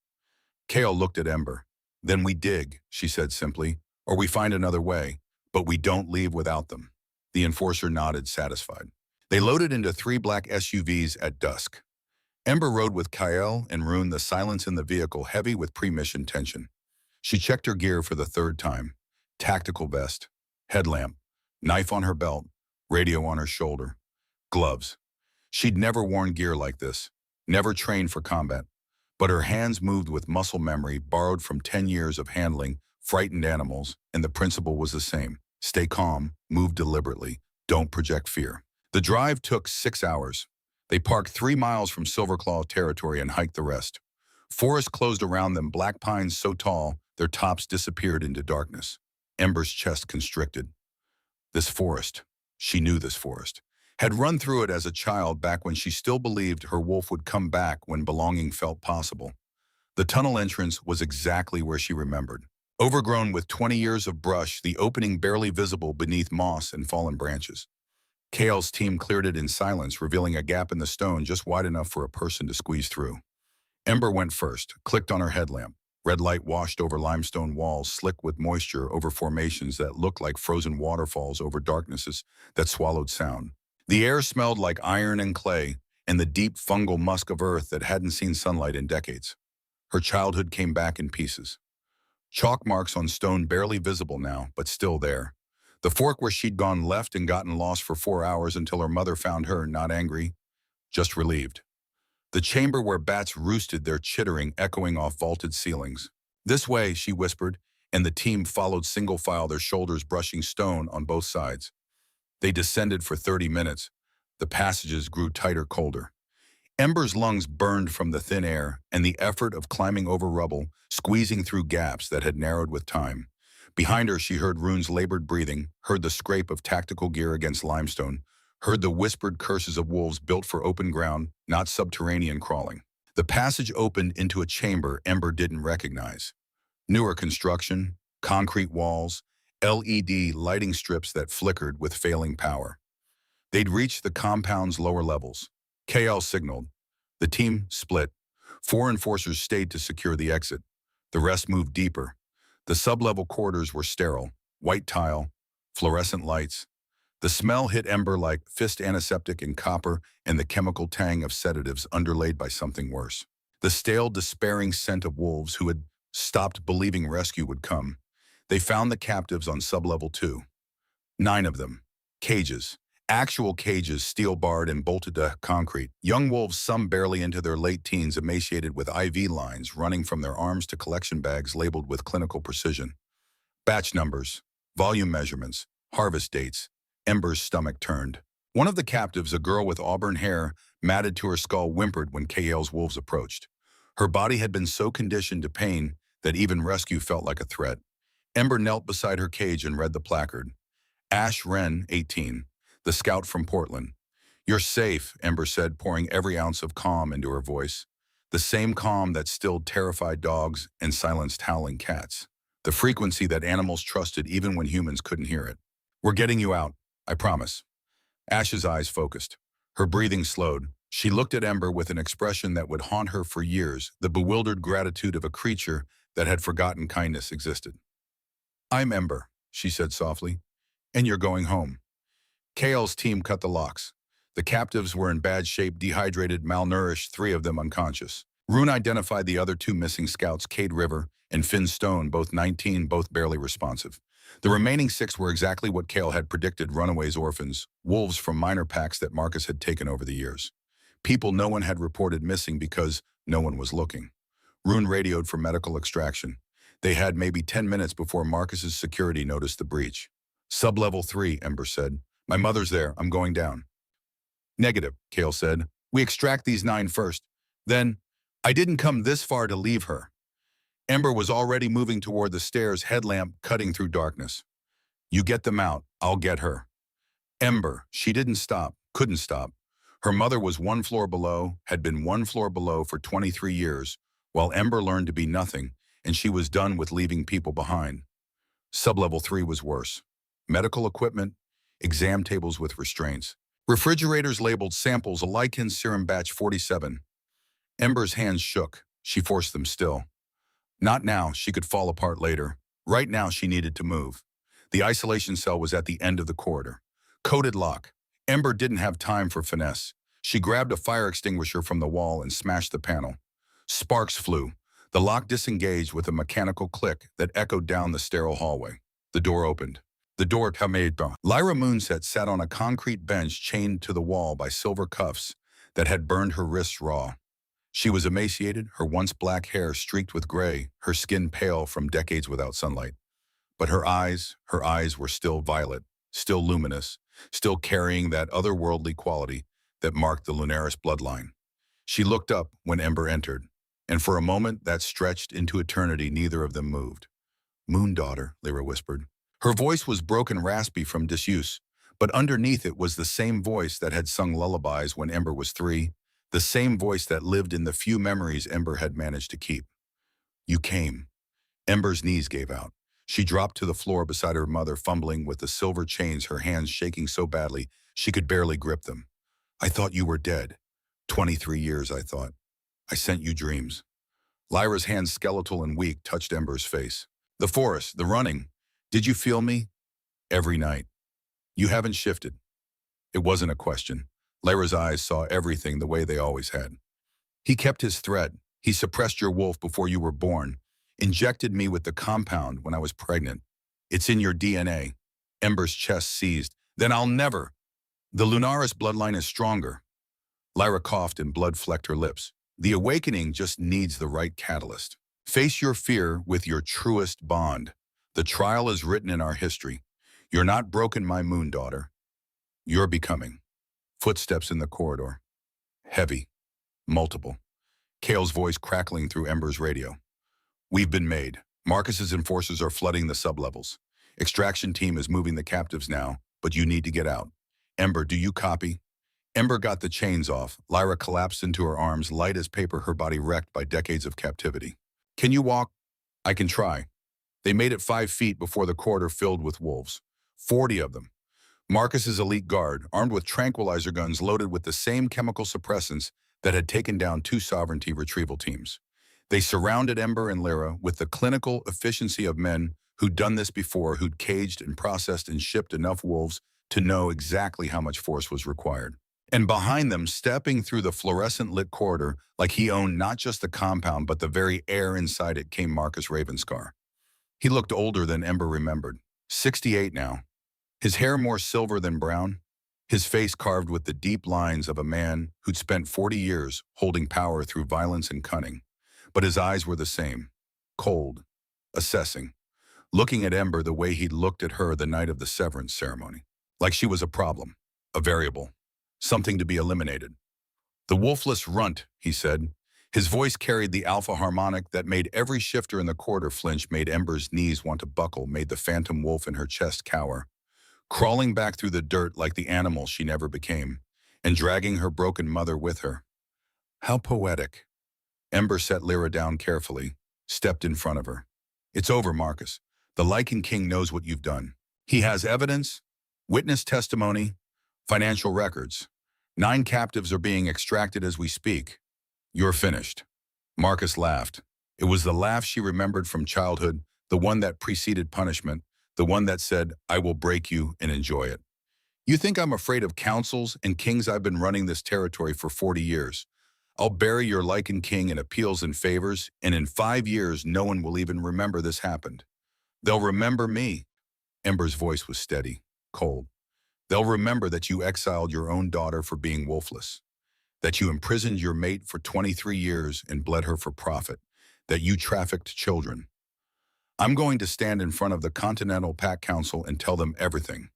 Kale looked at Ember. Then we dig, she said simply, or we find another way, but we don't leave without them. The enforcer nodded, satisfied. They loaded into 3 black SUVs at dusk. Ember rode with Kyle and Rune, the silence in the vehicle heavy with pre-mission tension. She checked her gear for the 3rd time. Tactical vest, headlamp, knife on her belt, radio on her shoulder, gloves. She'd never worn gear like this, never trained for combat, but her hands moved with muscle memory borrowed from 10 years of handling frightened animals, and the principle was the same. Stay calm, move deliberately, don't project fear. The drive took 6 hours. They parked 3 miles from Silverclaw territory and hiked the rest. Forest closed around them, black pines so tall, their tops disappeared into darkness. Ember's chest constricted. This forest, she knew this forest, had run through it as a child back when she still believed her wolf would come back when belonging felt possible. The tunnel entrance was exactly where she remembered. Overgrown with 20 years of brush, the opening barely visible beneath moss and fallen branches. Kale's team cleared it in silence, revealing a gap in the stone just wide enough for a person to squeeze through. Ember went first, clicked on her headlamp. Red light washed over limestone walls, slick with moisture over formations that looked like frozen waterfalls over darknesses that swallowed sound. The air smelled like iron and clay, and the deep fungal musk of earth that hadn't seen sunlight in decades. Her childhood came back in pieces. Chalk marks on stone barely visible now, but still there. The fork where she'd gone left and gotten lost for 4 hours until her mother found her, not angry, just relieved. The chamber where bats roosted, their chittering echoing off vaulted ceilings. This way, she whispered, and the team followed single file, their shoulders brushing stone on both sides. They descended for 30 minutes. The passages grew tighter, colder. Ember's lungs burned from the thin air and the effort of climbing over rubble, squeezing through gaps that had narrowed with time. Behind her, she heard Rune's labored breathing, heard the scrape of tactical gear against limestone, heard the whispered curses of wolves built for open ground, not subterranean crawling. The passage opened into a chamber Ember didn't recognize. Newer construction, concrete walls, LED lighting strips that flickered with failing power. They'd reached the compound's lower levels. KL signaled. The team split. 4 enforcers stayed to secure the exit. The rest moved deeper. The sublevel corridors were sterile, white tile, fluorescent lights. The smell hit Ember like fist antiseptic in copper and the chemical tang of sedatives underlaid by something worse. The stale, despairing scent of wolves who had stopped believing rescue would come. They found the captives on sublevel 2. 9 of them. Cages. Actual cages, steel-barred and bolted to concrete. Young wolves, some barely into their late teens, emaciated with IV lines running from their arms to collection bags labeled with clinical precision. Batch numbers, volume measurements, harvest dates. Ember's stomach turned. One of the captives, a girl with auburn hair matted to her skull, whimpered when KL's wolves approached. Her body had been so conditioned to pain that even rescue felt like a threat. Ember knelt beside her cage and read the placard. Ash Wren, 18, the scout from Portland. You're safe, Ember said, pouring every ounce of calm into her voice. The same calm that stilled terrified dogs and silenced howling cats. The frequency that animals trusted even when humans couldn't hear it. We're getting you out, I promise. Ash's eyes focused. Her breathing slowed. She looked at Ember with an expression that would haunt her for years, the bewildered gratitude of a creature that had forgotten kindness existed. "I'm Ember," she said softly, "and you're going home." Kale's team cut the locks. The captives were in bad shape, dehydrated, malnourished, 3 of them unconscious. Rune identified the other 2 missing scouts, Cade River and Finn Stone, both 19, both barely responsive. The remaining 6 were exactly what Kale had predicted: runaways, orphans, wolves from minor packs that Marcus had taken over the years. People no one had reported missing because no one was looking. Rune radioed for medical extraction. They had maybe 10 minutes before Marcus's security noticed the breach. "Sub-level 3, Ember said. "My mother's there. I'm going down." "Negative," Kale said. "We extract these 9 first. Then, I didn't come this far to leave her." Ember was already moving toward the stairs, headlamp cutting through darkness. "You get them out. I'll get her." Ember, she didn't stop, couldn't stop. Her mother was 1 floor below, had been 1 floor below for 23 years, while Ember learned to be nothing, and she was done with leaving people behind. Sub-level 3 was worse. Medical equipment, exam tables with restraints, refrigerators labeled samples, a lichen serum batch 47. Ember's hands shook. She forced them still. Not now, she could fall apart later. Right now, she needed to move. The isolation cell was at the end of the corridor. Coded lock. Ember didn't have time for finesse. She grabbed a fire extinguisher from the wall and smashed the panel. Sparks flew. The lock disengaged with a mechanical click that echoed down the sterile hallway. The door opened. The door made. Lyra Moonset sat on a concrete bench chained to the wall by silver cuffs that had burned her wrists raw. She was emaciated, her once black hair streaked with gray, her skin pale from decades without sunlight. But her eyes were still violet, still luminous, still carrying that otherworldly quality that marked the Lunaris bloodline. She looked up when Ember entered, and for a moment that stretched into eternity. Neither of them moved. "Moon daughter," Lyra whispered. Her voice was broken, raspy from disuse, but underneath it was the same voice that had sung lullabies when Ember was 3, the same voice that lived in the few memories Ember had managed to keep. "You came." Ember's knees gave out. She dropped to the floor beside her mother, fumbling with the silver chains, her hands shaking so badly she could barely grip them. "I thought you were dead. 23 years, I thought. I sent you dreams." Lyra's hands, skeletal and weak, touched Ember's face. "The forest, the running. Did you feel me?" "Every night." "You haven't shifted." It wasn't a question. Lyra's eyes saw everything the way they always had. "He kept his threat. He suppressed your wolf before you were born. Injected me with the compound when I was pregnant. It's in your DNA." Ember's chest seized. "Then I'll never." "The Lunaris bloodline is stronger." Lyra coughed and blood flecked her lips. "The awakening just needs the right catalyst. Face your fear with your truest bond. The trial is written in our history. You're not broken, my moon daughter. You're becoming." Footsteps in the corridor. Heavy. Multiple. Kale's voice crackling through Ember's radio. "We've been made. Marcus's enforcers are flooding the sublevels. Extraction team is moving the captives now, but you need to get out. Ember, do you copy?" Ember got the chains off. Lyra collapsed into her arms, light as paper, her body wrecked by decades of captivity. "Can you walk?" "I can try." They made it 5 feet before the corridor filled with wolves. 40 of them. Marcus's elite guard, armed with tranquilizer guns loaded with the same chemical suppressants that had taken down 2 sovereignty retrieval teams. They surrounded Ember and Lyra with the clinical efficiency of men who'd done this before, who'd caged and processed and shipped enough wolves to know exactly how much force was required. And behind them, stepping through the fluorescent-lit corridor like he owned not just the compound but the very air inside it, came Marcus Ravenscar. He looked older than Ember remembered. 68 now. His hair more silver than brown. His face carved with the deep lines of a man who'd spent 40 years holding power through violence and cunning. But his eyes were the same. Cold. Assessing. Looking at Ember the way he'd looked at her the night of the severance ceremony. Like she was a problem. A variable. Something to be eliminated. "The wolfless runt," he said. His voice carried the alpha harmonic that made every shifter in the corridor flinch, made Ember's knees want to buckle, made the phantom wolf in her chest cower. Crawling back through the dirt like the animal she never became, and dragging her broken mother with her. How poetic. Ember set Lyra down carefully, stepped in front of her. "It's over, Marcus. The Lycan King knows what you've done. He has evidence, witness testimony, financial records. 9 captives are being extracted as we speak. You're finished. Marcus laughed. It was the laugh she remembered from childhood, the one that preceded punishment, the one that said, I will break you and enjoy it. You think I'm afraid of councils and kings? I've been running this territory for 40 years. I'll bury your lichen king in appeals and favors, and in 5 years no one will even remember this happened. They'll remember me. Ember's voice was steady, cold. They'll remember that you exiled your own daughter for being wolfless, that you imprisoned your mate for 23 years and bled her for profit, that you trafficked children. I'm going to stand in front of the Continental Pack Council and tell them everything.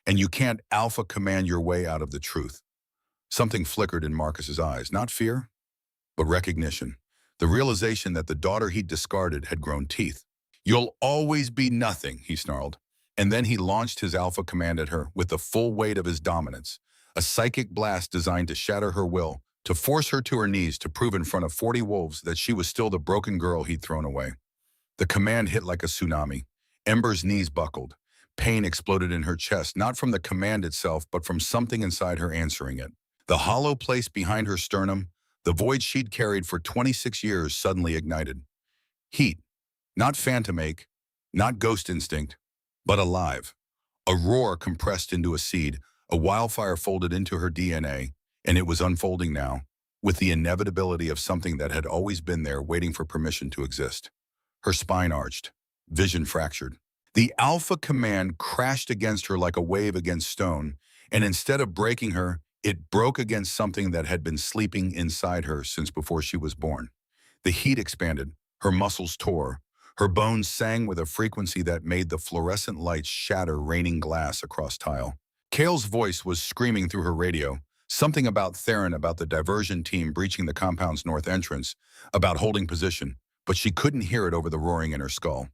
And you can't alpha command your way out of the truth. Something flickered in Marcus's eyes, not fear, but recognition. The realization that the daughter he'd discarded had grown teeth. You'll always be nothing, he snarled. And then he launched his alpha command at her with the full weight of his dominance, a psychic blast designed to shatter her will, to force her to her knees, to prove in front of 40 wolves that she was still the broken girl he'd thrown away. The command hit like a tsunami. Ember's knees buckled. Pain exploded in her chest, not from the command itself, but from something inside her answering it. The hollow place behind her sternum, the void she'd carried for 26 years, suddenly ignited. Heat, not phantom ache, not ghost instinct, but alive. A roar compressed into a seed, a wildfire folded into her DNA, and it was unfolding now, with the inevitability of something that had always been there waiting for permission to exist. Her spine arched, vision fractured. The alpha command crashed against her like a wave against stone, and instead of breaking her, it broke against something that had been sleeping inside her since before she was born. The heat expanded, her muscles tore, her bones sang with a frequency that made the fluorescent lights shatter, raining glass across tile. Kale's voice was screaming through her radio, something about Theron, about the diversion team breaching the compound's north entrance, about holding position, but she couldn't hear it over the roaring in her skull.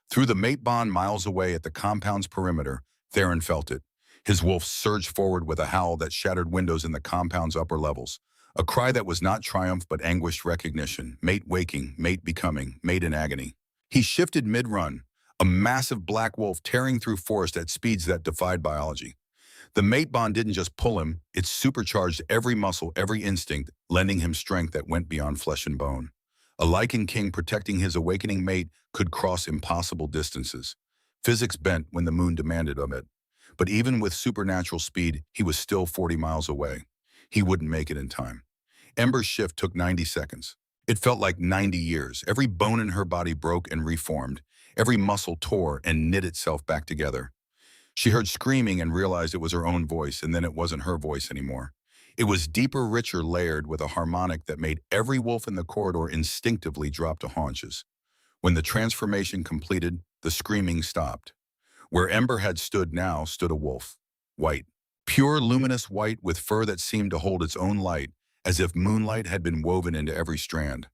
Through the mate bond miles away at the compound's perimeter, Theron felt it. His wolf surged forward with a howl that shattered windows in the compound's upper levels, a cry that was not triumph but anguished recognition, mate waking, mate becoming, mate in agony. He shifted mid-run, a massive black wolf tearing through forest at speeds that defied biology. The mate bond didn't just pull him, it supercharged every muscle, every instinct, lending him strength that went beyond flesh and bone. A lichen king protecting his awakening mate could cross impossible distances. Physics bent when the moon demanded of it. But even with supernatural speed, he was still 40 miles away. He wouldn't make it in time. Ember's shift took 90 seconds. It felt like 90 years. Every bone in her body broke and reformed. Every muscle tore and knit itself back together. She heard screaming and realized it was her own voice, and then it wasn't her voice anymore. It was deeper, richer, layered with a harmonic that made every wolf in the corridor instinctively drop to haunches. When the transformation completed, the screaming stopped. Where Ember had stood now stood a wolf. White. Pure, luminous white with fur that seemed to hold its own light, as if moonlight had been woven into every strand.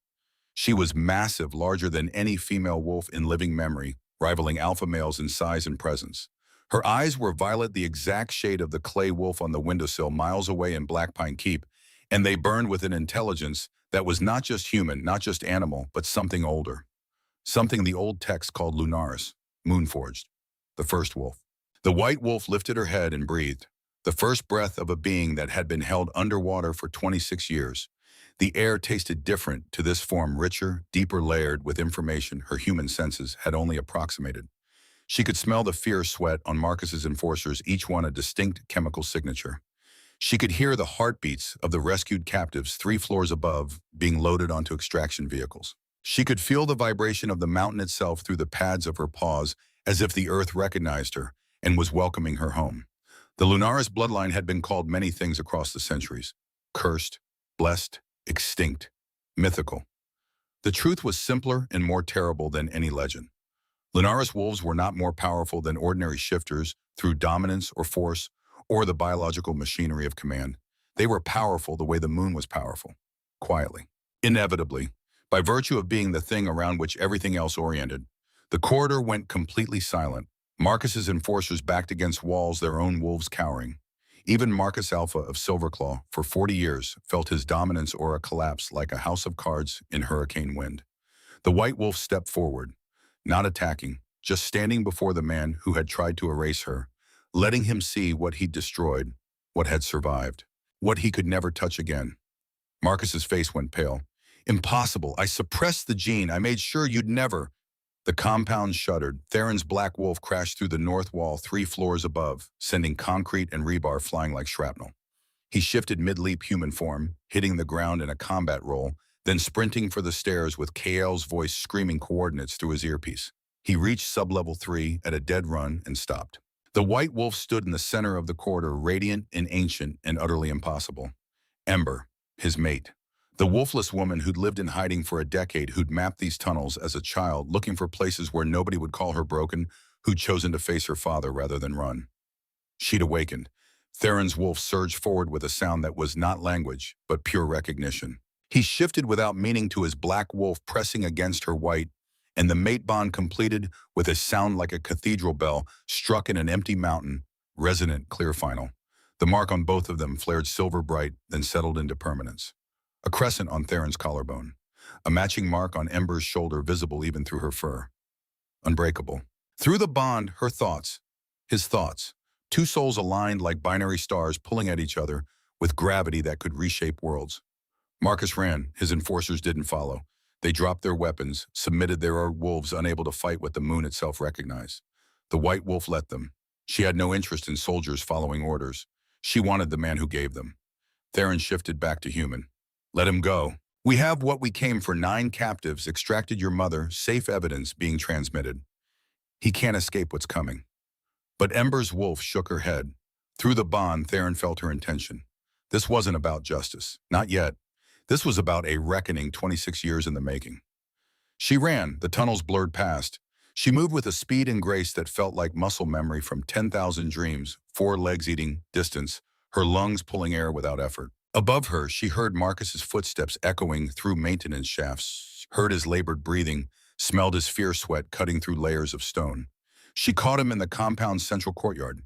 She was massive, larger than any female wolf in living memory, rivaling alpha males in size and presence. Her eyes were violet, the exact shade of the clay wolf on the windowsill miles away in Black Pine Keep, and they burned with an intelligence that was not just human, not just animal, but something older. Something the old text called Lunaris, moonforged, the first wolf. The white wolf lifted her head and breathed, the first breath of a being that had been held underwater for 26 years. The air tasted different to this form, richer, deeper layered with information her human senses had only approximated. She could smell the fierce sweat on Marcus's enforcers, each one a distinct chemical signature. She could hear the heartbeats of the rescued captives 3 floors above being loaded onto extraction vehicles. She could feel the vibration of the mountain itself through the pads of her paws, as if the earth recognized her and was welcoming her home. The Lunaris bloodline had been called many things across the centuries: cursed, blessed, extinct, mythical. The truth was simpler and more terrible than any legend. Lunaris wolves were not more powerful than ordinary shifters through dominance or force or the biological machinery of command. They were powerful the way the moon was powerful, quietly, inevitably, by virtue of being the thing around which everything else oriented. The corridor went completely silent. Marcus's enforcers backed against walls, their own wolves cowering. Even Marcus Alpha of Silverclaw, for 40 years, felt his dominance aura collapse like a house of cards in hurricane wind. The white wolf stepped forward, not attacking, just standing before the man who had tried to erase her, letting him see what he'd destroyed, what had survived. what he could never touch again. Marcus's face went pale. Impossible. I suppressed the gene. I made sure you'd never. The compound shuddered. Theron's black wolf crashed through the north wall 3 floors above, sending concrete and rebar flying like shrapnel. He shifted mid-leap human form, hitting the ground in a combat roll, then sprinting for the stairs with KL's voice screaming coordinates through his earpiece. He reached sub-level 3 at a dead run and stopped. The white wolf stood in the center of the corridor, radiant and ancient and utterly impossible. Ember, his mate. The wolfless woman who'd lived in hiding for a decade, who'd mapped these tunnels as a child, looking for places where nobody would call her broken, who'd chosen to face her father rather than run. She'd awakened. Theron's wolf surged forward with a sound that was not language, but pure recognition. He shifted without meaning to his black wolf pressing against her white, and the mate bond completed with a sound like a cathedral bell struck in an empty mountain, resonant, clear final. The mark on both of them flared silver bright, then settled into permanence. A crescent on Theron's collarbone. A matching mark on Ember's shoulder visible even through her fur. Unbreakable. Through the bond, her thoughts. His thoughts. 2 souls aligned like binary stars pulling at each other with gravity that could reshape worlds. Marcus ran. His enforcers didn't follow. They dropped their weapons, submitted their wolves unable to fight what the moon itself recognized. The white wolf let them. She had no interest in soldiers following orders. She wanted the man who gave them. Theron shifted back to human. Let him go. We have what we came for. 9 captives, extracted your mother, safe evidence being transmitted. He can't escape what's coming. But Ember's wolf shook her head. Through the bond, Theron felt her intention. This wasn't about justice. Not yet. This was about a reckoning 26 years in the making. She ran, the tunnels blurred past. She moved with a speed and grace that felt like muscle memory from 10,000 dreams, 4 legs eating distance, her lungs pulling air without effort. Above her, she heard Marcus's footsteps echoing through maintenance shafts, heard his labored breathing, smelled his fierce sweat cutting through layers of stone. She caught him in the compound's central courtyard.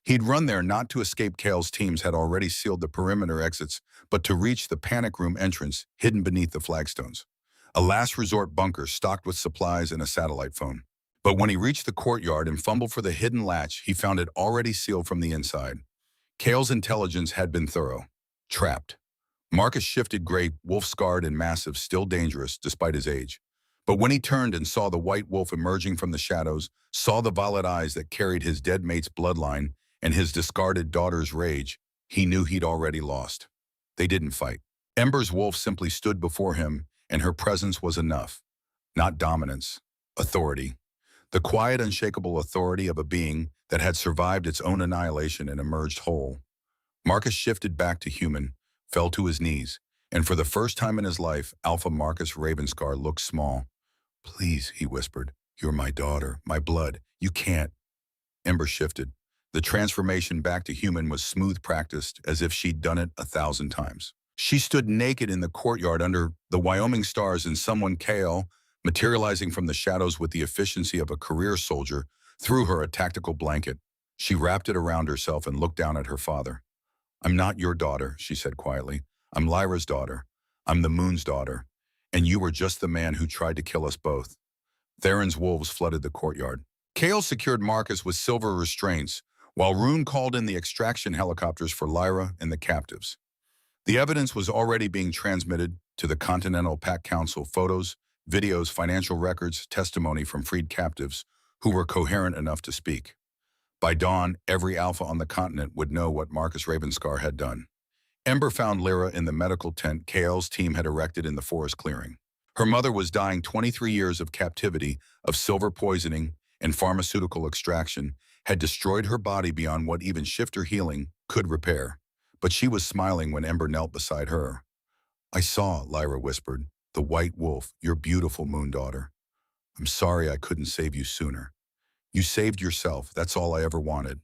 He'd run there not to escape. Kale's teams had already sealed the perimeter exits, but to reach the panic room entrance hidden beneath the flagstones. A last resort bunker stocked with supplies and a satellite phone. But when he reached the courtyard and fumbled for the hidden latch, he found it already sealed from the inside. Kale's intelligence had been thorough. Trapped. Marcus shifted, gray, wolf-scarred and massive, still dangerous despite his age. But when he turned and saw the white wolf emerging from the shadows, saw the violet eyes that carried his dead mate's bloodline and his discarded daughter's rage, he knew he'd already lost. They didn't fight. Ember's wolf simply stood before him, and her presence was enough. Not dominance. Authority. The quiet, unshakable authority of a being that had survived its own annihilation and emerged whole. Marcus shifted back to human, fell to his knees, and for the first time in his life, Alpha Marcus Ravenscar looked small. Please, he whispered, you're my daughter, my blood. You can't. Ember shifted. The transformation back to human was smooth practiced, as if she'd done it 1,000 times. She stood naked in the courtyard under the Wyoming stars, and someone, KL, materializing from the shadows with the efficiency of a career soldier, threw her a tactical blanket. She wrapped it around herself and looked down at her father. I'm not your daughter, she said quietly. I'm Lyra's daughter. I'm the moon's daughter. And you were just the man who tried to kill us both. Theron's wolves flooded the courtyard. Kale secured Marcus with silver restraints, while Rune called in the extraction helicopters for Lyra and the captives. The evidence was already being transmitted to the Continental Pact Council: photos, videos, financial records, testimony from freed captives who were coherent enough to speak. By dawn, every alpha on the continent would know what Marcus Ravenscar had done. Ember found Lyra in the medical tent Kale's team had erected in the forest clearing. Her mother was dying 23 years of captivity, of silver poisoning and pharmaceutical extraction, had destroyed her body beyond what even shifter healing could repair. But she was smiling when Ember knelt beside her. I saw, Lyra whispered, the white wolf, your beautiful moon daughter. I'm sorry I couldn't save you sooner. You saved yourself, that's all I ever wanted.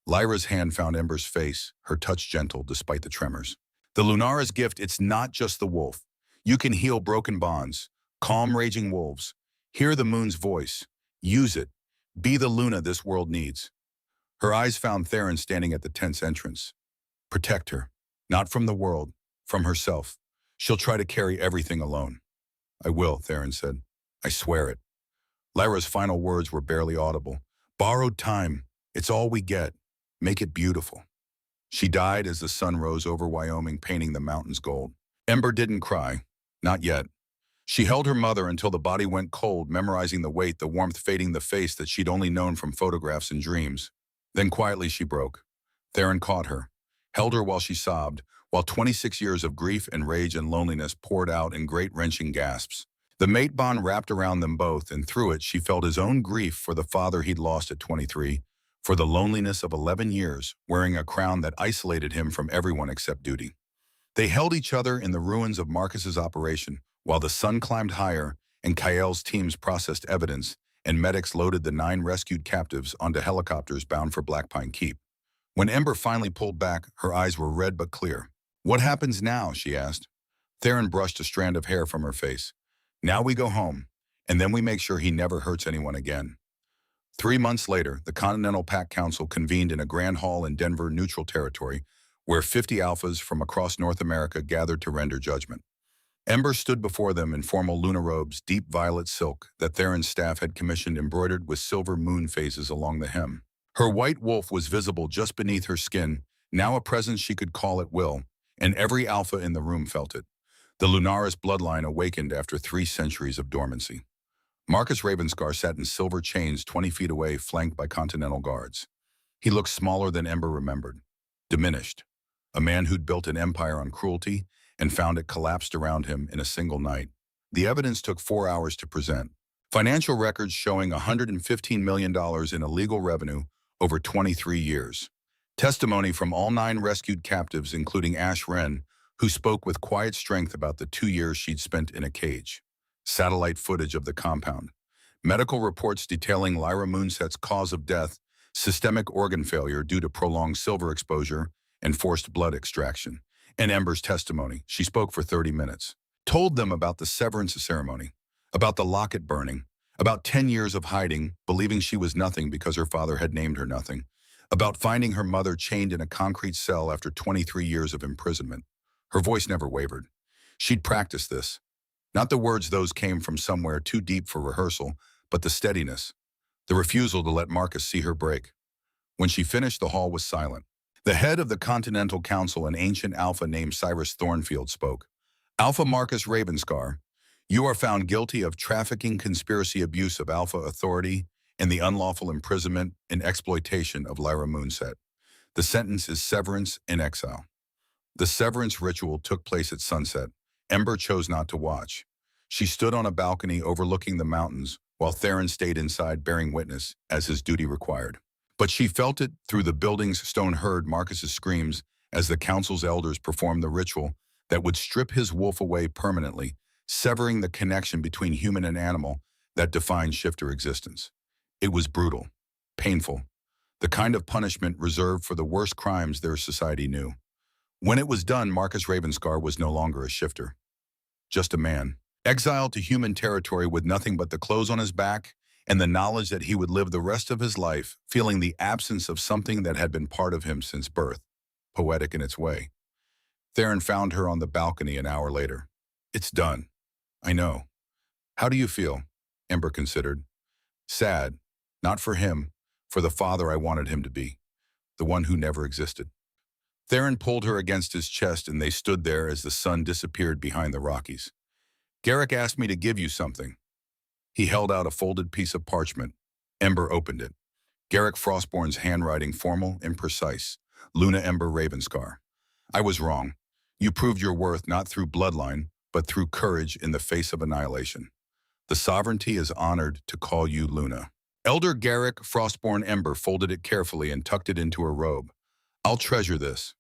Lyra's hand found Ember's face, her touch gentle despite the tremors. The Lunara's gift, it's not just the wolf. You can heal broken bonds, calm raging wolves. Hear the moon's voice. Use it. Be the Luna this world needs. Her eyes found Theron standing at the tent's entrance. Protect her. Not from the world, from herself. She'll try to carry everything alone. I will, Theron said. I swear it. Lyra's final words were barely audible. Borrowed time. It's all we get. Make it beautiful. She died as the sun rose over Wyoming, painting the mountains gold. Ember didn't cry. Not yet. She held her mother until the body went cold, memorizing the weight, the warmth fading the face that she'd only known from photographs and dreams. Then quietly she broke. Theron caught her, held her while she sobbed, while 26 years of grief and rage and loneliness poured out in great wrenching gasps. The mate bond wrapped around them both, and through it she felt his own grief for the father he'd lost at 23, for the loneliness of 11 years, wearing a crown that isolated him from everyone except duty. They held each other in the ruins of Marcus's operation, while the sun climbed higher and Kael's teams processed evidence and medics loaded the 9 rescued captives onto helicopters bound for Black Pine Keep. When Ember finally pulled back, her eyes were red but clear. "What happens now?" she asked. Theron brushed a strand of hair from her face. "Now we go home, and then we make sure he never hurts anyone again." 3 months later, the Continental Pack Council convened in a grand hall in Denver, neutral territory, where 50 alphas from across North America gathered to render judgment. Ember stood before them in formal Luna robes, deep violet silk that Theron's staff had commissioned embroidered with silver moon phases along the hem. Her white wolf was visible just beneath her skin, now a presence she could call at will, and every alpha in the room felt it. The Lunaris bloodline awakened after 3 centuries of dormancy. Marcus Ravenscar sat in silver chains 20 feet away, flanked by Continental guards. He looked smaller than Ember remembered, diminished, a man who'd built an empire on cruelty and found it collapsed around him in a single night. The evidence took 4 hours to present. Financial records showing $115 million in illegal revenue over 23 years. Testimony from all 9 rescued captives, including Ash Wren, who spoke with quiet strength about the 2 years she'd spent in a cage. Satellite footage of the compound. Medical reports detailing Lyra Moonset's cause of death, systemic organ failure due to prolonged silver exposure and forced blood extraction. And Ember's testimony. She spoke for 30 minutes. Told them about the severance ceremony, about the locket burning, about 10 years of hiding, believing she was nothing because her father had named her nothing, about finding her mother chained in a concrete cell after 23 years of imprisonment. Her voice never wavered. She'd practiced this. Not the words those came from somewhere too deep for rehearsal, but the steadiness, the refusal to let Marcus see her break. When she finished, the hall was silent. The head of the Continental Council, an ancient alpha named Cyrus Thornfield, spoke. "Alpha Marcus Ravenscar, you are found guilty of trafficking, conspiracy, abuse of alpha authority, and the unlawful imprisonment and exploitation of Lyra Moonset. The sentence is severance and exile." The severance ritual took place at sunset. Ember chose not to watch. She stood on a balcony overlooking the mountains, while Theron stayed inside bearing witness, as his duty required. But she felt it through the building's stone, heard Marcus's screams as the council's elders performed the ritual that would strip his wolf away permanently, severing the connection between human and animal that defined shifter existence. It was brutal, painful, the kind of punishment reserved for the worst crimes their society knew. When it was done, Marcus Ravenscar was no longer a shifter, just a man, exiled to human territory with nothing but the clothes on his back and the knowledge that he would live the rest of his life feeling the absence of something that had been part of him since birth, poetic in its way. Theron found her on the balcony an hour later. "It's done. I know. How do you feel?" Ember considered. "Sad. Not for him, for the father I wanted him to be, the one who never existed." Theron pulled her against his chest, and they stood there as the sun disappeared behind the Rockies. "Garrick asked me to give you something." He held out a folded piece of parchment. Ember opened it. Garrick Frostborn's handwriting, formal and precise. "Luna Ember Ravenscar. I was wrong. You proved your worth not through bloodline, but through courage in the face of annihilation. The sovereignty is honored to call you Luna." Elder Garrick Frostborn Ember folded it carefully and tucked it into her robe. "I'll treasure this."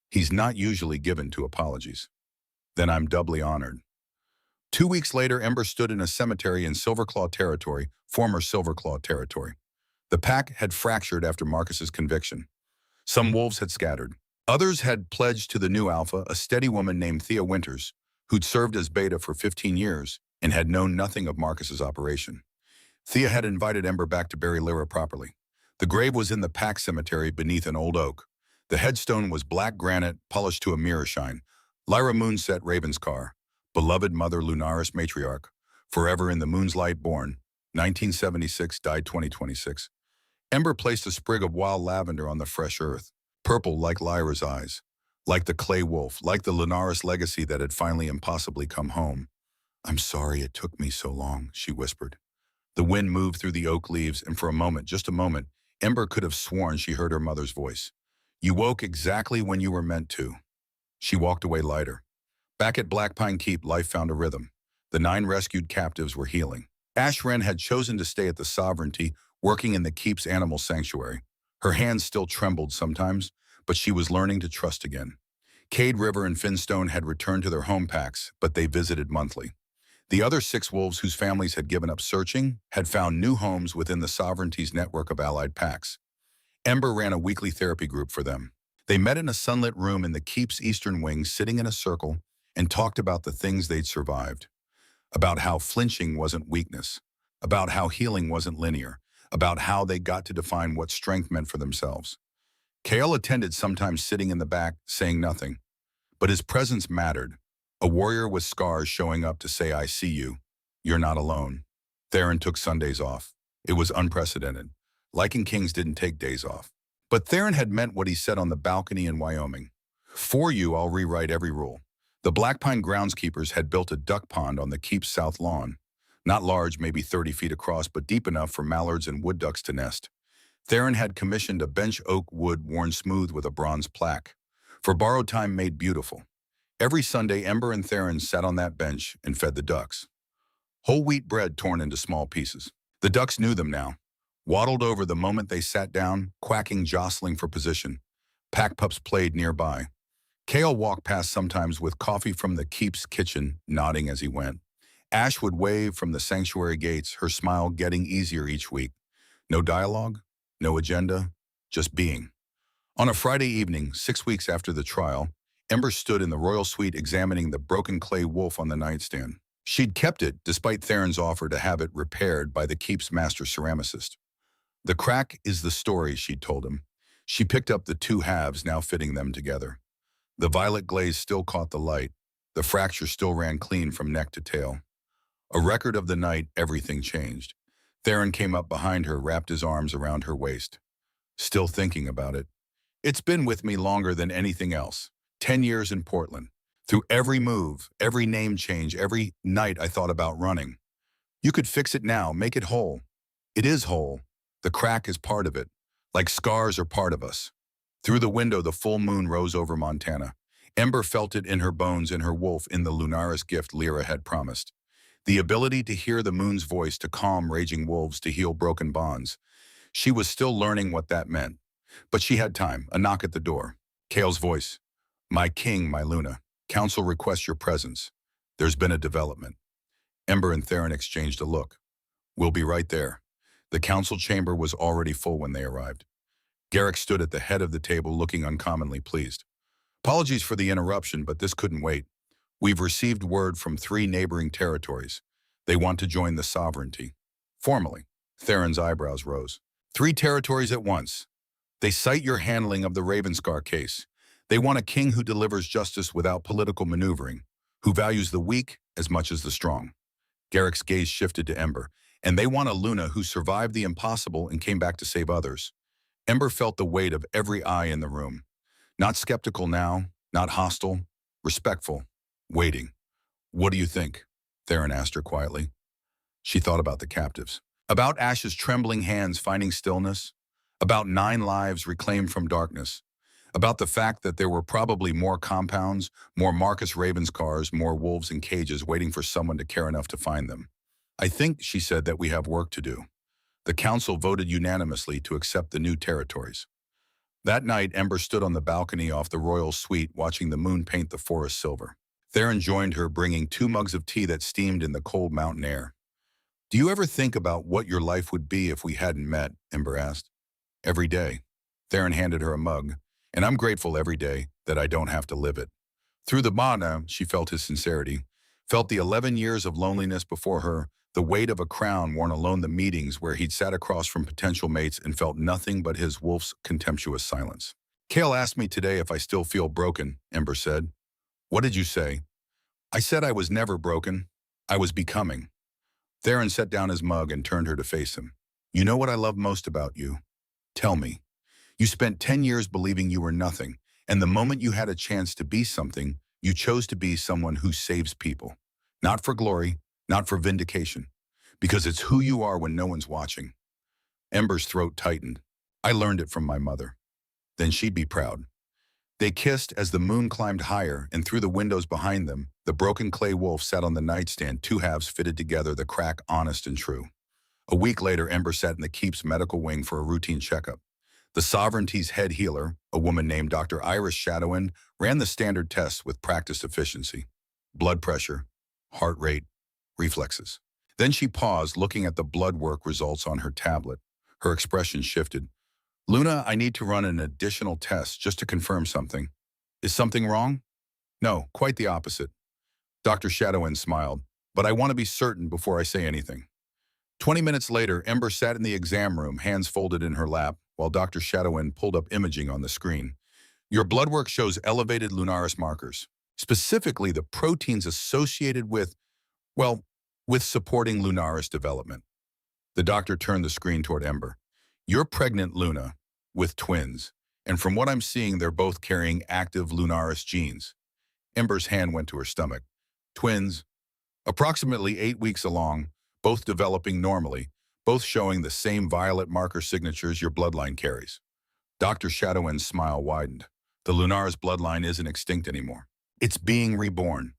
He's not usually given to apologies. Then I'm doubly honored. 2 weeks later, Ember stood in a cemetery in Silverclaw territory, former Silverclaw territory. The pack had fractured after Marcus's conviction. Some wolves had scattered. Others had pledged to the new alpha, a steady woman named Thea Winters, who'd served as beta for 15 years and had known nothing of Marcus's operation. Thea had invited Ember back to bury Lyra properly. The grave was in the pack cemetery beneath an old oak. The headstone was black granite, polished to a mirror shine. Lyra Moonset Ravenscar, beloved mother Lunaris matriarch, forever in the moon's light born, 1976, died 2026. Ember placed a sprig of wild lavender on the fresh earth. purple like Lyra's eyes, like the clay wolf, like the Lunaris legacy that had finally impossibly come home. "I'm sorry it took me so long," she whispered. The wind moved through the oak leaves, and for a moment, just a moment, Ember could have sworn she heard her mother's voice. "You woke exactly when you were meant to." She walked away lighter. Back at Black Pine Keep, life found a rhythm. The 9 rescued captives were healing. Ash Wren had chosen to stay at the Sovereignty, working in the Keep's animal sanctuary. Her hands still trembled sometimes, but she was learning to trust again. Cade River and Finstone had returned to their home packs, but they visited monthly. The other 6 wolves whose families had given up searching had found new homes within the Sovereignty's network of allied packs. Ember ran a weekly therapy group for them. They met in a sunlit room in the Keep's eastern wing, sitting in a circle, and talked about the things they'd survived. About how flinching wasn't weakness. About how healing wasn't linear. About how they got to define what strength meant for themselves. Kale attended, sometimes sitting in the back, saying nothing. But his presence mattered. A warrior with scars showing up to say, "I see you. You're not alone." Theron took Sundays off. It was unprecedented. Lycan Kings didn't take days off. But Theron had meant what he said on the balcony in Wyoming. "For you, I'll rewrite every rule." The Black Pine groundskeepers had built a duck pond on the Keep's south lawn. Not large, maybe 30 feet across, but deep enough for mallards and wood ducks to nest. Theron had commissioned a bench oak wood worn smooth with a bronze plaque. "For borrowed time made beautiful." Every Sunday, Ember and Theron sat on that bench and fed the ducks. Whole wheat bread torn into small pieces. The ducks knew them now. Waddled over the moment they sat down, quacking, jostling for position. Pack pups played nearby. Kale walked past sometimes with coffee from the Keep's kitchen, nodding as he went. Ash would wave from the sanctuary gates, her smile getting easier each week. No dialogue, no agenda, just being. On a Friday evening, 6 weeks after the trial, Ember stood in the royal suite examining the broken clay wolf on the nightstand. She'd kept it, despite Theron's offer to have it repaired by the Keep's master ceramicist. "The crack is the story," she'd told him. She picked up the 2 halves, now fitting them together. The violet glaze still caught the light. The fracture still ran clean from neck to tail. A record of the night, everything changed. Theron came up behind her, wrapped his arms around her waist. "Still thinking about it. It's been with me longer than anything else. 10 years in Portland. Through every move, every name change, every night I thought about running. You could fix it now, make it whole. It is whole. The crack is part of it. Like scars are part of us." Through the window, the full moon rose over Montana. Ember felt it in her bones, in her wolf, in the Lunaris gift Lyra had promised. The ability to hear the moon's voice, to calm raging wolves, to heal broken bonds. She was still learning what that meant. But she had time. A knock at the door. Kale's voice. "My king, my Luna. Council requests your presence. There's been a development." Ember and Theron exchanged a look. "We'll be right there." The council chamber was already full when they arrived. Garrick stood at the head of the table, looking uncommonly pleased. "Apologies for the interruption, but this couldn't wait. We've received word from 3 neighboring territories. They want to join the Sovereignty. Formally." Theron's eyebrows rose. 3 territories at once. They cite your handling of the Ravenscar case. They want a king who delivers justice without political maneuvering, who values the weak as much as the strong. Garrick's gaze shifted to Ember. "And they want a Luna who survived the impossible and came back to save others." Ember felt the weight of every eye in the room. Not skeptical now, not hostile, respectful, waiting. "What do you think?" Theron asked her quietly. She thought about the captives. About Ash's trembling hands finding stillness. About 9 lives reclaimed from darkness. About the fact that there were probably more compounds, more Marcus Ravenscars, more wolves in cages waiting for someone to care enough to find them. "I think," she said, "that we have work to do." The council voted unanimously to accept the new territories. That night, Ember stood on the balcony off the royal suite, watching the moon paint the forest silver. Theron joined her, bringing 2 mugs of tea that steamed in the cold mountain air. "Do you ever think about what your life would be if we hadn't met?" Ember asked. "Every day." Theron handed her a mug. "And I'm grateful every day that I don't have to live it." Through the mana, she felt his sincerity, felt the 11 years of loneliness before her, the weight of a crown worn alone, the meetings where he'd sat across from potential mates and felt nothing but his wolf's contemptuous silence. "Kale asked me today if I still feel broken," Ember said. "What did you say?" "I said I was never broken. I was becoming." Theron set down his mug and turned her to face him. "You know what I love most about you? Tell me." You spent 10 years believing you were nothing, and the moment you had a chance to be something, you chose to be someone who saves people. Not for glory, not for vindication, because it's who you are when no one's watching. Ember's throat tightened. I learned it from my mother. Then she'd be proud. They kissed as the moon climbed higher, and through the windows behind them, the broken clay wolf sat on the nightstand, two halves fitted together, the crack honest and true. A week later, Ember sat in the keep's medical wing for a routine checkup. The sovereignty's head healer, a woman named Dr. Iris Shadowin, ran the standard tests with practiced efficiency. Blood pressure, heart rate, reflexes. Then she paused, looking at the blood work results on her tablet. Her expression shifted. Luna, I need to run an additional test just to confirm something. Is something wrong? No, quite the opposite. Dr. Shadowin smiled, but I want to be certain before I say anything. 20 minutes later, Ember sat in the exam room, hands folded in her lap, while Dr. Shadowin pulled up imaging on the screen. Your blood work shows elevated lunaris markers, specifically the proteins associated with, well, with supporting lunaris development. The doctor turned the screen toward Ember. You're pregnant, Luna, with twins, and from what I'm seeing, they're both carrying active lunaris genes. Ember's hand went to her stomach. Twins, approximately 8 weeks along, both developing normally, both showing the same violet marker signatures your bloodline carries. Dr. Shadowin's smile widened. The lunaris bloodline isn't extinct anymore. It's being reborn.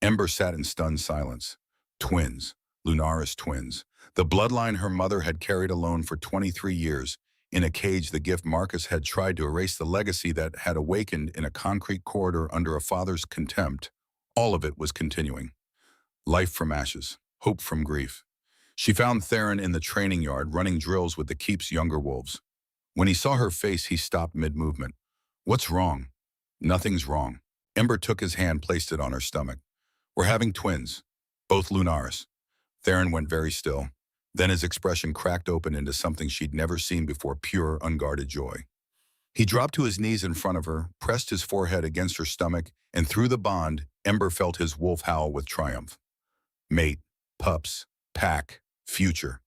Ember sat in stunned silence. Twins, lunaris twins. The bloodline her mother had carried alone for 23 years. In a cage, the gift Marcus had tried to erase the legacy that had awakened in a concrete corridor under a father's contempt. All of it was continuing. Life from ashes, hope from grief. She found Theron in the training yard running drills with the keep's younger wolves. When he saw her face, he stopped mid-movement. What's wrong? Nothing's wrong. Ember took his hand, placed it on her stomach. We're having twins, both lunaris. Theron went very still. Then his expression cracked open into something she'd never seen before, pure, unguarded joy. He dropped to his knees in front of her, pressed his forehead against her stomach, and through the bond, Ember felt his wolf howl with triumph. Mate, pups, pack, future.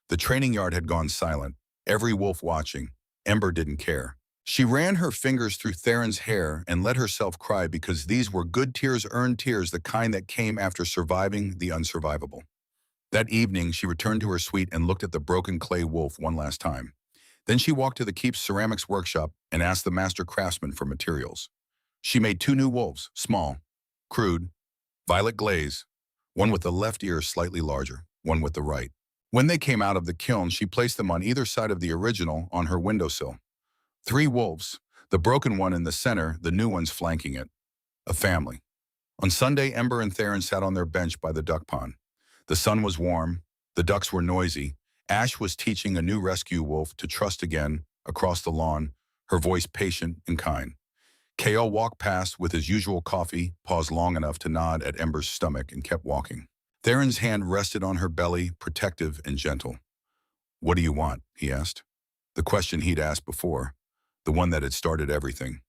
The training yard had gone silent, every wolf watching. Ember didn't care. She ran her fingers through Theron's hair and let herself cry because these were good tears, earned tears, the kind that came after surviving the unsurvivable. That evening, she returned to her suite and looked at the broken clay wolf one last time. Then she walked to the keep's ceramics workshop and asked the master craftsman for materials. She made 2 new wolves, small, crude, violet glaze, one with the left ear slightly larger, one with the right. When they came out of the kiln, she placed them on either side of the original on her windowsill. 3 wolves, the broken one in the center, the new ones flanking it. A family. On Sunday, Ember and Theron sat on their bench by the duck pond. The sun was warm, the ducks were noisy. Ash was teaching a new rescue wolf to trust again across the lawn, her voice patient and kind. Kale walked past with his usual coffee, paused long enough to nod at Ember's stomach, and kept walking. Theron's hand rested on her belly, protective and gentle. What do you want? He asked. The question he'd asked before, the one that had started everything.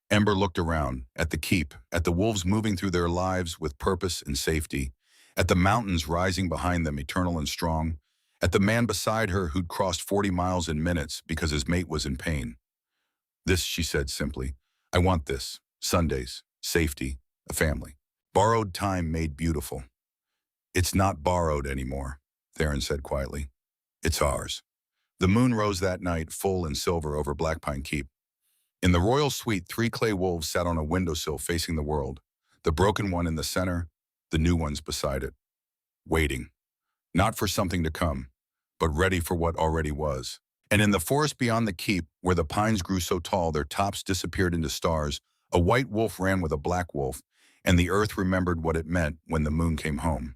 Ember looked around, at the keep, at the wolves moving through their lives with purpose and safety, at the mountains rising behind them, eternal and strong, at the man beside her who'd crossed 40 miles in minutes because his mate was in pain. This, she said simply. I want this. Sundays, safety, a family. Borrowed time made beautiful. It's not borrowed anymore, Theron said quietly. It's ours. The moon rose that night, full and silver over Black Pine Keep. In the royal suite, 3 clay wolves sat on a windowsill facing the world, the broken one in the center, the new ones beside it, waiting, not for something to come, but ready for what already was. And in the forest beyond the keep, where the pines grew so tall their tops disappeared into stars, a white wolf ran with a black wolf, and the earth remembered what it meant when the moon came home.